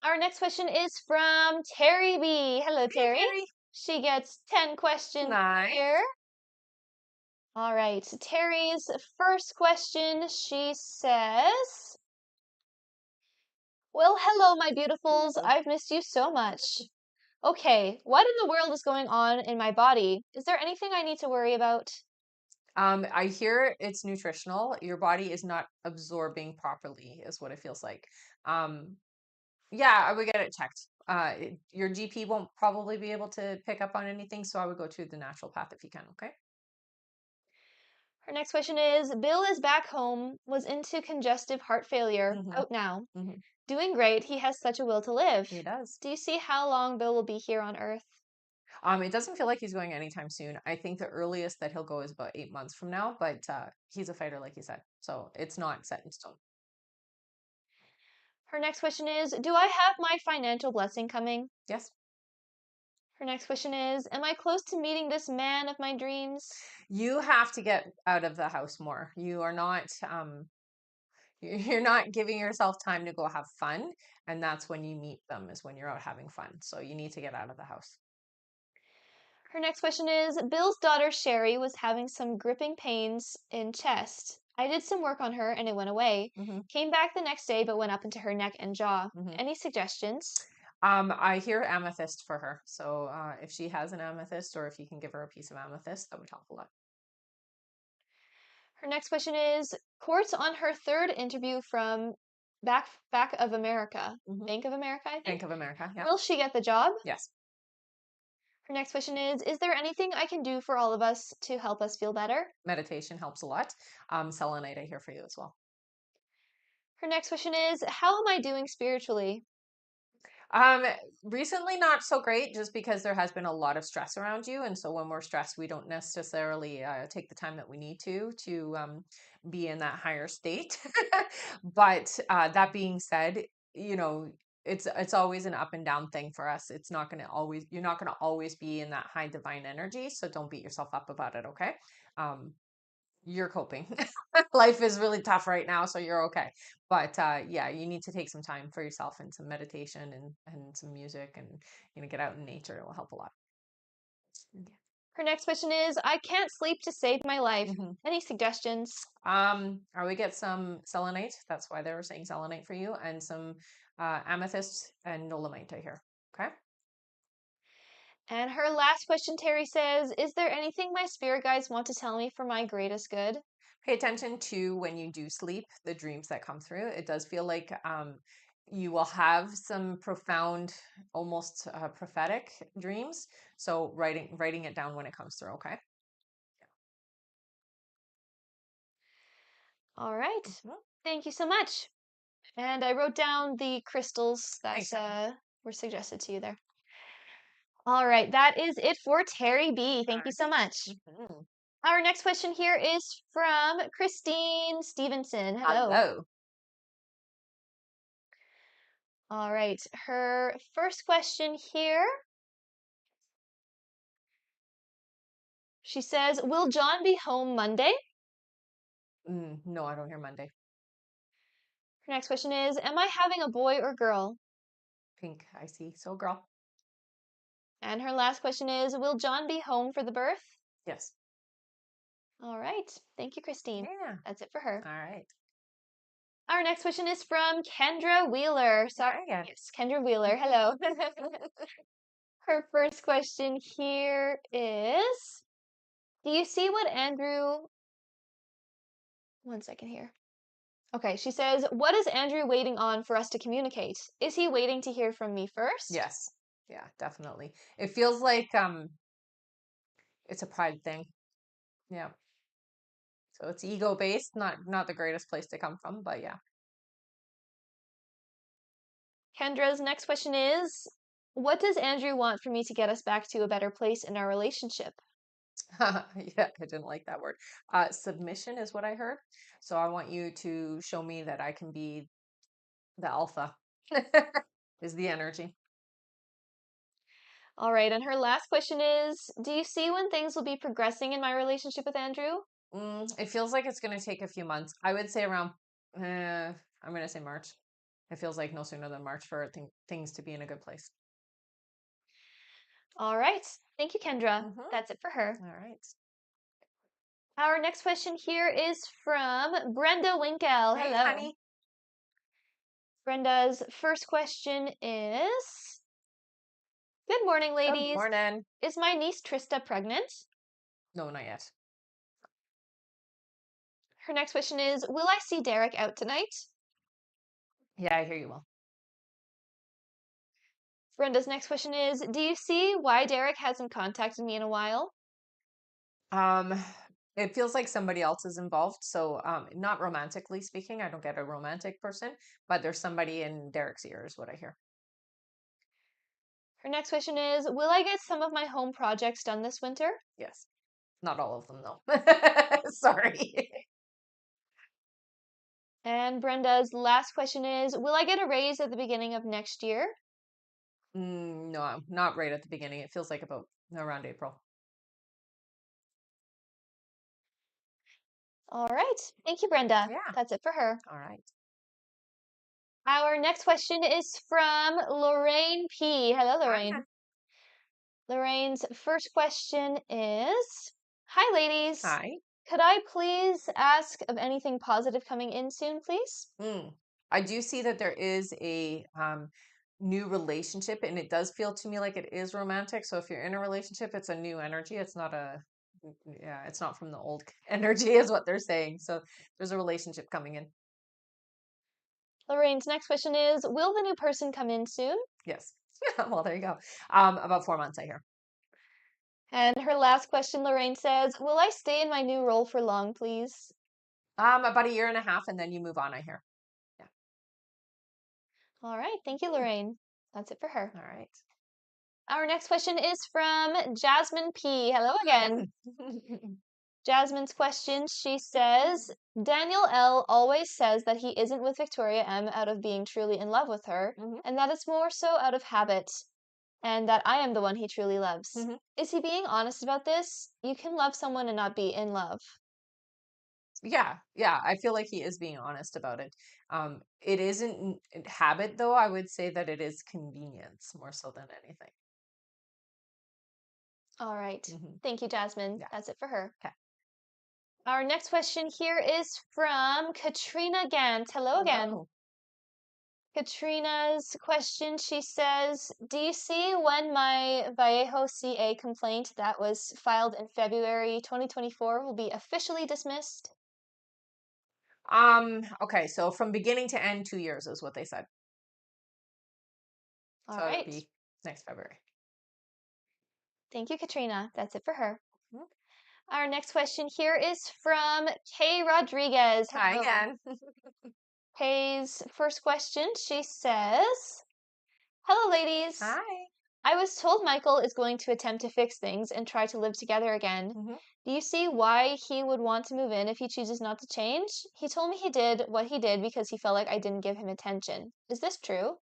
Our next question is from Terry B. Hello, Hey, Terry. Terry. She gets 10 questions Nice. here. All right. Terry's first question, she says, well, hello, my beautifuls. Hello. I've missed you so much. Okay, what in the world is going on in my body? Is there anything I need to worry about? I hear it's nutritional. Your body is not absorbing properly, is what it feels like. Um, yeah, I would get it checked. Your GP won't probably be able to pick up on anything, so I would go to the natural path if you can. Okay. Her next question is, Bill is back home, was into congestive heart failure, Mm-hmm. out now. Mm-hmm. Doing great, he has such a will to live. He does. Do you see how long Bill will be here on Earth? It doesn't feel like he's going anytime soon. I think the earliest that he'll go is about 8 months from now, but he's a fighter, like you said, so it's not set in stone. Her next question is, do I have my financial blessing coming? Yes. Her next question is, am I close to meeting this man of my dreams? You have to get out of the house more. You are not you're not giving yourself time to go have fun, and that's when you meet them, is when you're out having fun. So you need to get out of the house. Her next question is, Bill's daughter Sherry was having some gripping pains in chest. I did some work on her and it went away. Hmm. Came back the next day but went up into her neck and jaw. Hmm. Any suggestions? I hear amethyst for her. So if she has an amethyst, or if you can give her a piece of amethyst, that would help a lot. Her next question is, Court's on her third interview from Back of America. Hmm. Bank of America, I think. Bank of America. Yeah. Will she get the job? Yes. Her next question is there anything I can do for all of us to help us feel better? Meditation helps a lot. Selenite, I hear for you as well. Her next question is, how am I doing spiritually? Um, Recently not so great, just because there has been a lot of stress around you, and so when we're stressed, we don't necessarily take the time that we need to be in that higher state. But that being said, you know, it's always an up and down thing for us. It's not going to always You're not going to always be in that high divine energy, so don't beat yourself up about it. Okay. Um, you're coping. Life is really tough right now, so you're okay. But yeah, you need to take some time for yourself and some meditation and some music, and get out in nature. It will help a lot. Her next question is, I can't sleep to save my life. Hmm. Any suggestions? I would get some selenite. That's why they were saying selenite for you, and some amethyst and dolomite. I hear. Okay. And her last question, Terry says, is there anything my spirit guides want to tell me for my greatest good? Pay attention to when you do sleep, the dreams that come through. It does feel like you will have some profound, almost prophetic dreams. So writing it down when it comes through. Okay. All right. Mhm. Thank you so much. And I wrote down the crystals that Thanks. were suggested to you there. All right, that is it for Terry B. All Thank you so right. much. Mhm. Our next question here is from Christine Stevenson. Hello. Hello. All right, her first question here, she says, will John be home Monday? No, I don't hear Monday. Her next question is, am I having a boy or girl? Pink, I see. So, girl. And her last question is, will John be home for the birth? Yes. All right, thank you, Christine. Yeah. That's it for her. All right. Our next question is from Kendra Wheeler. Sorry, Very good. yes, Kendra Wheeler. Hello. Her first question here is, do you see what Andrew, one second here. Okay, she says, what is Andrew waiting on for us to communicate? Is he waiting to hear from me first? Yes. Yeah, definitely. It feels like it's a pride thing. Yeah. So it's ego based, not the greatest place to come from, but yeah. Kendra's next question is, what does Andrew want for me to get us back to a better place in our relationship? Yeah, I didn't like that word. Submission is what I heard. So I want you to show me that I can be the alpha, is the energy. All right, and her last question is, do you see when things will be progressing in my relationship with Andrew? It feels like it's going to take a few months. I would say around, I'm going to say March. It feels like no sooner than March for things to be in a good place. All right. Thank you, Kendra. Mm-hmm. That's it for her. All right. Our next question here is from Brenda Winkle. Hey, Hello. honey. Brenda's first question is, good morning, Good ladies. morning. Is my niece Trista pregnant? No, not yet. Her next question is, will I see Derek out tonight? Yeah, I hear you well. Brenda's next question is, do you see why Derek hasn't contacted me in a while? Um, it feels like somebody else is involved. So, not romantically speaking, I don't get a romantic person, but there's somebody in Derek's ear, is what I hear. Her next question is, will I get some of my home projects done this winter? Yes. Not all of them, though. Sorry. And Brenda's last question is, will I get a raise at the beginning of next year? No, not right at the beginning. It feels like about around April. All right. Thank you, Brenda. Yeah. That's it for her. All right. Our next question is from Lorraine P. Hello, Hi. Lorraine. Lorraine's first question is, hi, ladies. Hi. Could I please ask of anything positive coming in soon, please? I do see that there is a new relationship, and it does feel to me like it is romantic. So if you're in a relationship, it's a new energy. It's not yeah, it's not from the old energy, is what they're saying. So there's a relationship coming in. Lorraine's next question is, will the new person come in soon? Yes. Yeah. Well, there you go. About 4 months, I hear. And her last question, Lorraine says, will I stay in my new role for long, please? About a year and a half, and then you move on, I hear. Yeah. All right. Thank you, Lorraine. That's it for her. All right. Our next question is from Jasmine P. Hello again. Jasmine's question, she says, Daniel L. always says that he isn't with Victoria M. out of being truly in love with her, Hmm. and that it's more so out of habit, and that I am the one he truly loves. Hmm. Is he being honest about this? You can love someone and not be in love. Yeah, yeah, I feel like he is being honest about it. It isn't habit, though. I would say that it is convenience more so than anything. All right. Hmm. Thank you, Jasmine. Yeah. That's it for her. Okay. Our next question here is from Katrina Gant. Hello again. Hello. Katrina's question, she says, do you see when my Vallejo CA complaint that was filed in February 2024 will be officially dismissed? Okay, so from beginning to end, 2 years is what they said. All So it'll right. be next February. Thank you, Katrina. That's it for her. Mhm. Our next question here is from Kay Rodriguez. Hi Hello. again. Kay's first question, she says, hello, ladies. Hi. I was told Michael is going to attempt to fix things and try to live together again. Hmm. Do you see why he would want to move in if he chooses not to change? He told me he did what he did because he felt like I didn't give him attention. Is this true?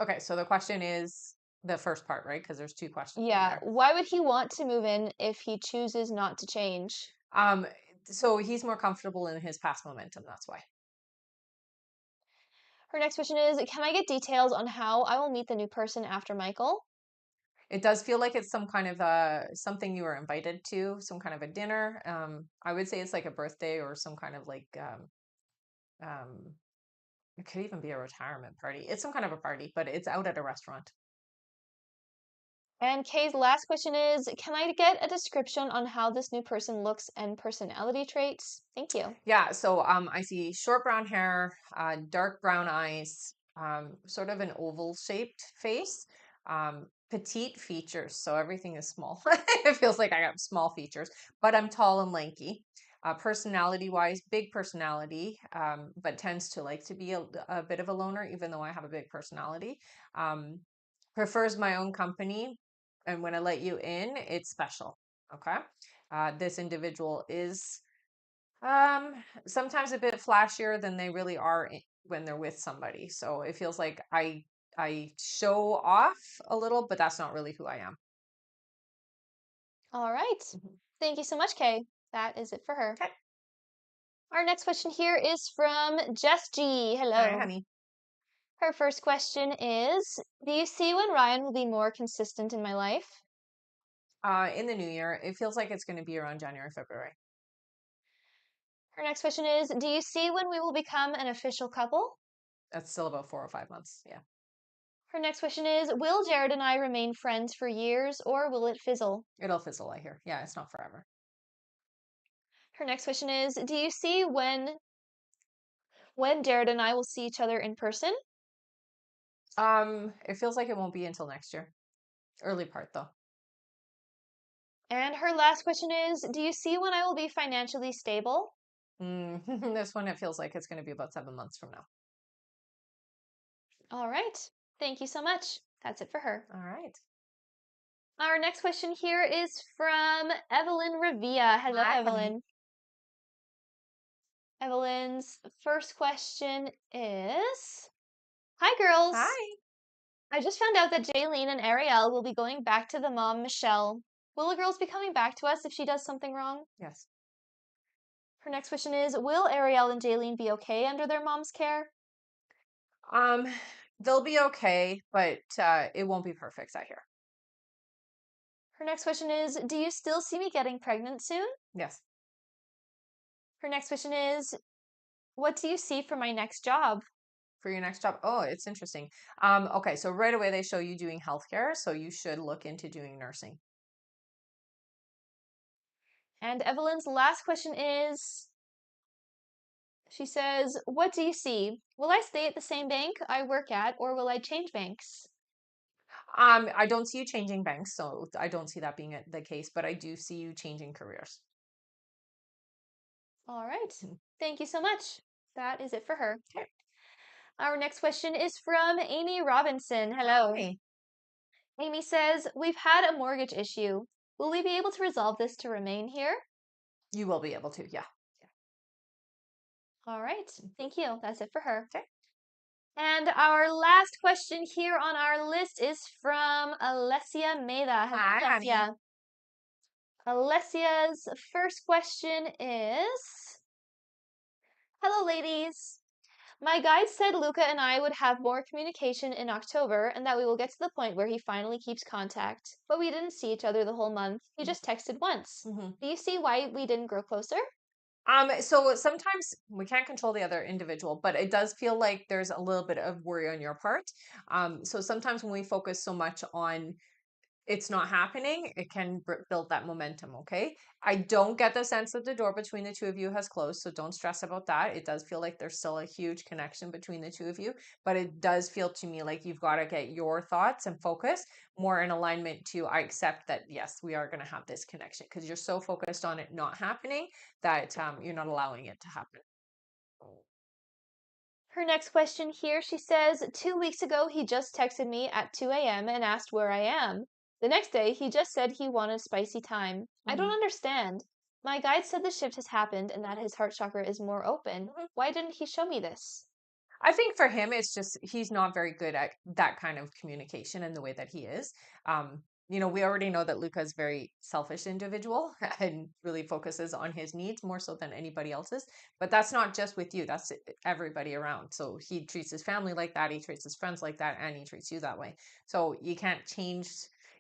Okay, so the question is the first part, right? Because there's two questions in Yeah. there. Why would he want to move in if he chooses not to change? Um, so he's more comfortable in his past momentum. That's why. Her next question is, can I get details on how I will meet the new person after Michael? It does feel like it's some kind of something you were invited to, some kind of a dinner. I would say it's like a birthday or some kind of like um, it could even be a retirement party. It's some kind of a party, but it's out at a restaurant. And Kay's last question is, can I get a description on how this new person looks and personality traits? Thank you. Yeah, so I see short brown hair, dark brown eyes, sort of an oval shaped face, petite features. So everything is small. It feels like I got small features, but I'm tall and lanky. Personality wise, big personality, but tends to like to be a bit of a loner, even though I have a big personality. Um, Prefers my own company. And when I let you in, it's special. Okay. This individual is um, sometimes a bit flashier than they really are when they're with somebody. So it feels like I show off a little, but that's not really who I am. All right. Mhm. Thank you so much, Kay. That is it for her. Okay. Our next question here is from Jess G. Hi, Hello. honey. Her first question is, do you see when Ryan will be more consistent in my life? In the new year, it feels like it's going to be around January, February. Her next question is, do you see when we will become an official couple? That's still about 4 or 5 months. Yeah. Her next question is, will Jared and I remain friends for years or will it fizzle? It'll fizzle, I hear. Yeah, it's not forever. Her next question is, do you see when Jared and I will see each other in person? It feels like it won't be until next year. Early part though. And her last question is, do you see when I will be financially stable? This one, it feels like it's going to be about 7 months from now. All right. Thank you so much. That's it for her. All right. Our next question here is from Evelyn Revia. Hello, Hi, honey. Evelyn. Evelyn's first question is, hi, girls. Hi. I just found out that Jaylene and Ariel will be going back to the mom, Michelle. Will the girls be coming back to us if she does something wrong? Yes. Her next question is, will Ariel and Jaylene be okay under their mom's care? Um, they'll be okay, but it won't be perfect, I hear. Her next question is, do you still see me getting pregnant soon? Yes. Her next question is, what do you see for my next job? For your next job. Oh, it's interesting. Okay, so right away they show you doing healthcare, so you should look into doing nursing. And Evelyn's last question is, she says, what do you see? Will I stay at the same bank I work at, or will I change banks? I don't see you changing banks, so I don't see that being the case, but I do see you changing careers. All right. Mhm. Thank you so much. That is it for her. Okay. Our next question is from Amy Robinson. Hello. Hi. Amy says, we've had a mortgage issue. Will we be able to resolve this to remain here? You will be able to, yeah. All right. Thank you. That's it for her. Okay. And our last question here on our list is from Alessia Meda. Hello, Hi, honey. Alessia. Alessia's first question is, hello, ladies. My guide said Luca and I would have more communication in October and that we will get to the point where he finally keeps contact. But we didn't see each other the whole month. He just texted once. Mm-hmm. Do you see why we didn't grow closer? So sometimes we can't control the other individual, but it does feel like there's a little bit of worry on your part. So sometimes when we focus so much on it's not happening, it can build that momentum. Okay. I don't get the sense that the door between the two of you has closed. So don't stress about that. It does feel like there's still a huge connection between the two of you, but it does feel to me like you've got to get your thoughts and focus more in alignment to I accept that, yes, we are going to have this connection because you're so focused on it not happening that you're not allowing it to happen. Her next question here, she says, 2 weeks ago, he just texted me at 2 a.m. and asked where I am. The next day, he just said he wanted spicy time. I don't Mhm. understand. My guide said the shift has happened and that his heart chakra is more open. Mhm. Why didn't he show me this? I think for him, it's just he's not very good at that kind of communication and the way that he is. We already know that Luca's very selfish individual and really focuses on his needs more so than anybody else's. But that's not just with you, that's everybody around. So he treats his family like that, he treats his friends like that, and he treats you that way. So you can't change,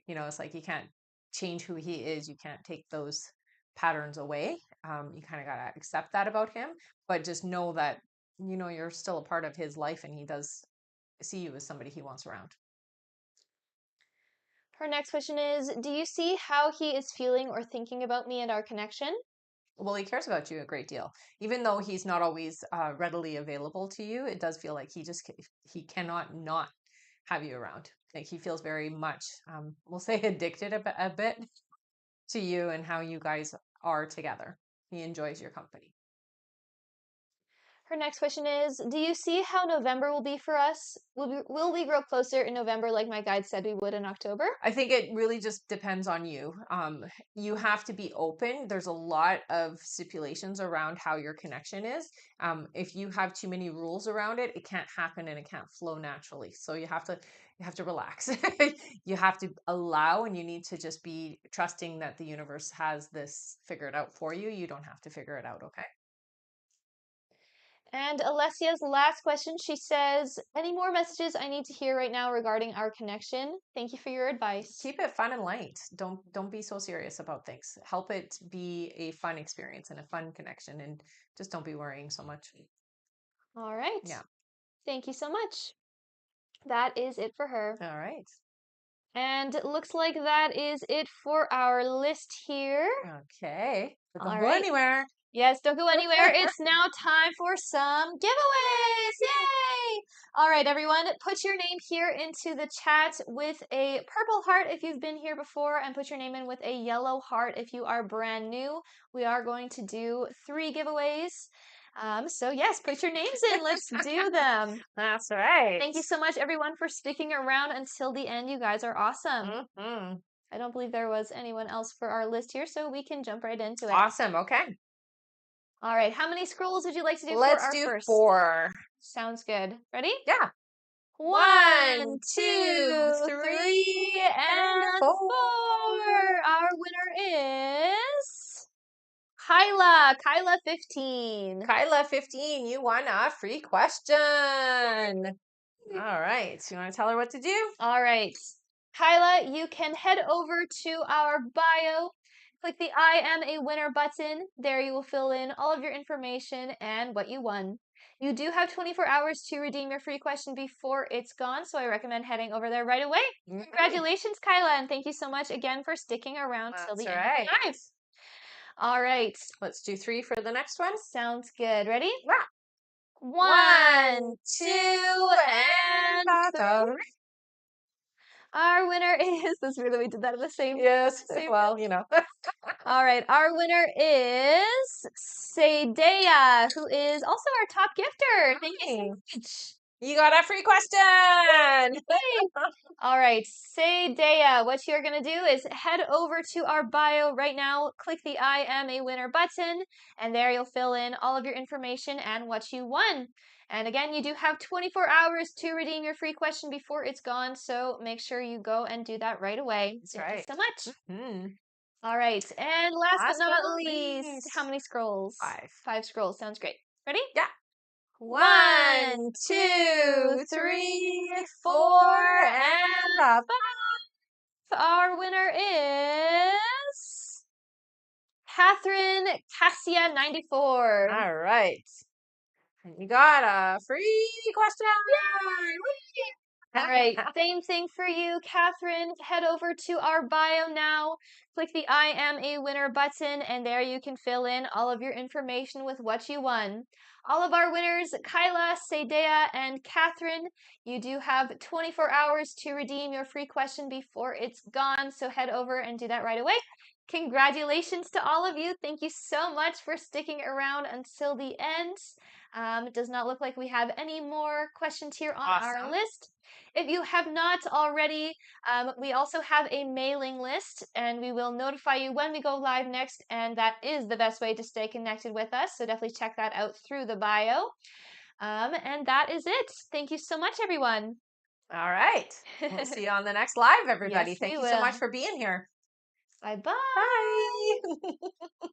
it's like you can't change who he is. You can't take those patterns away. You kind of got to accept that about him, but just know that you're still a part of his life and he does see you as somebody he wants around. Her next question is, do you see how he is feeling or thinking about me and our connection? Well, he cares about you a great deal. Even though he's not always readily available to you, it does feel like he cannot not have you around. Like he feels very much, we'll say, addicted a bit to you and how you guys are together. He enjoys your company. Her next question is, do you see how November will be for us? Will we grow closer in November like my guide said we would in October? I think it really just depends on you. You have to be open. There's a lot of stipulations around how your connection is. If you have too many rules around it, it can't happen and it can't flow naturally. So you have to relax. You have to allow, and you need to just be trusting that the universe has this figured out for you. You don't have to figure it out, okay? And Alessia's last question, she says, any more messages I need to hear right now regarding our connection? Thank you for your advice. Keep it fun and light. Don't be so serious about things. Help it be a fun experience and a fun connection, and just don't be worrying so much. All right. Yeah. Thank you so much. That is it for her. All right. And it looks like that is it for our list here. Okay. But All don't go right. anywhere. Yes, don't go anywhere. It's now time for some giveaways. Yay! All right, everyone, put your name here into the chat with a purple heart if you've been here before, and put your name in with a yellow heart if you are brand new. We are going to do 3 giveaways. So yes, put your names in. Let's do them. That's right. Thank you so much, everyone, for sticking around until the end. You guys are awesome. Mm-hmm. I don't believe there was anyone else for our list here, so we can jump right into it. Awesome. Okay. All right, how many scrolls would you like to do for Let's our do first? 4. Sounds good. Ready? Yeah. 1, 2, 3, 3, and and 4. 4. Our winner is Kyla 15. Kyla 15, you won a free question. All right. So you want to tell her what to do? All right. Kyla, you can head over to our bio, click the I am a winner button. There you will fill in all of your information and what you won. You do have 24 hours to redeem your free question before it's gone, so I recommend heading over there right away. Mhm. Congratulations, Kyla, and thank you so much again for sticking around till That's the end of the right. live. All right. Let's do 3 for the next one. Sounds good. Ready? Yeah. 1, 2, and that's 3. Our winner is, that's weird that we did that at the same Yes. same Well, you know. All right, our winner is Sadea, who is also our top gifter. Thank you so much. You got a free question. All right, Sadea, what you're going to do is head over to our bio right now, click the I am a winner button, and there you'll fill in all of your information and what you won. And again, you do have 24 hours to redeem your free question before it's gone, so make sure you go and do that right away. That's Thank right. you so much. Mm-hmm. All right, and last but Last but not not least, least. how many scrolls? 5. 5 scrolls, sounds great. Ready? Yeah. 1, 2, 3, 4, and 5. Our winner is Catherine Cassia 94. All right. And you got a free question. All right, same thing for you, Catherine. Head over to our bio now, click the I am a winner button, and there you can fill in all of your information with what you won. All of our winners, Kyla, Sadea, and Catherine, you do have 24 hours to redeem your free question before it's gone, so head over and do that right away. Congratulations to all of you. Thank you so much for sticking around until the end. It does not look like we have any more questions here on our list. If you have not already, we also have a mailing list, and we will notify you when we go live next, and that is the best way to stay connected with us, so definitely check that out through the bio. And that is it. Thank you so much, everyone. All right. We'll see you on the next live, everybody. Yes, Thank we you so much will. for being here. Bye-bye. Bye.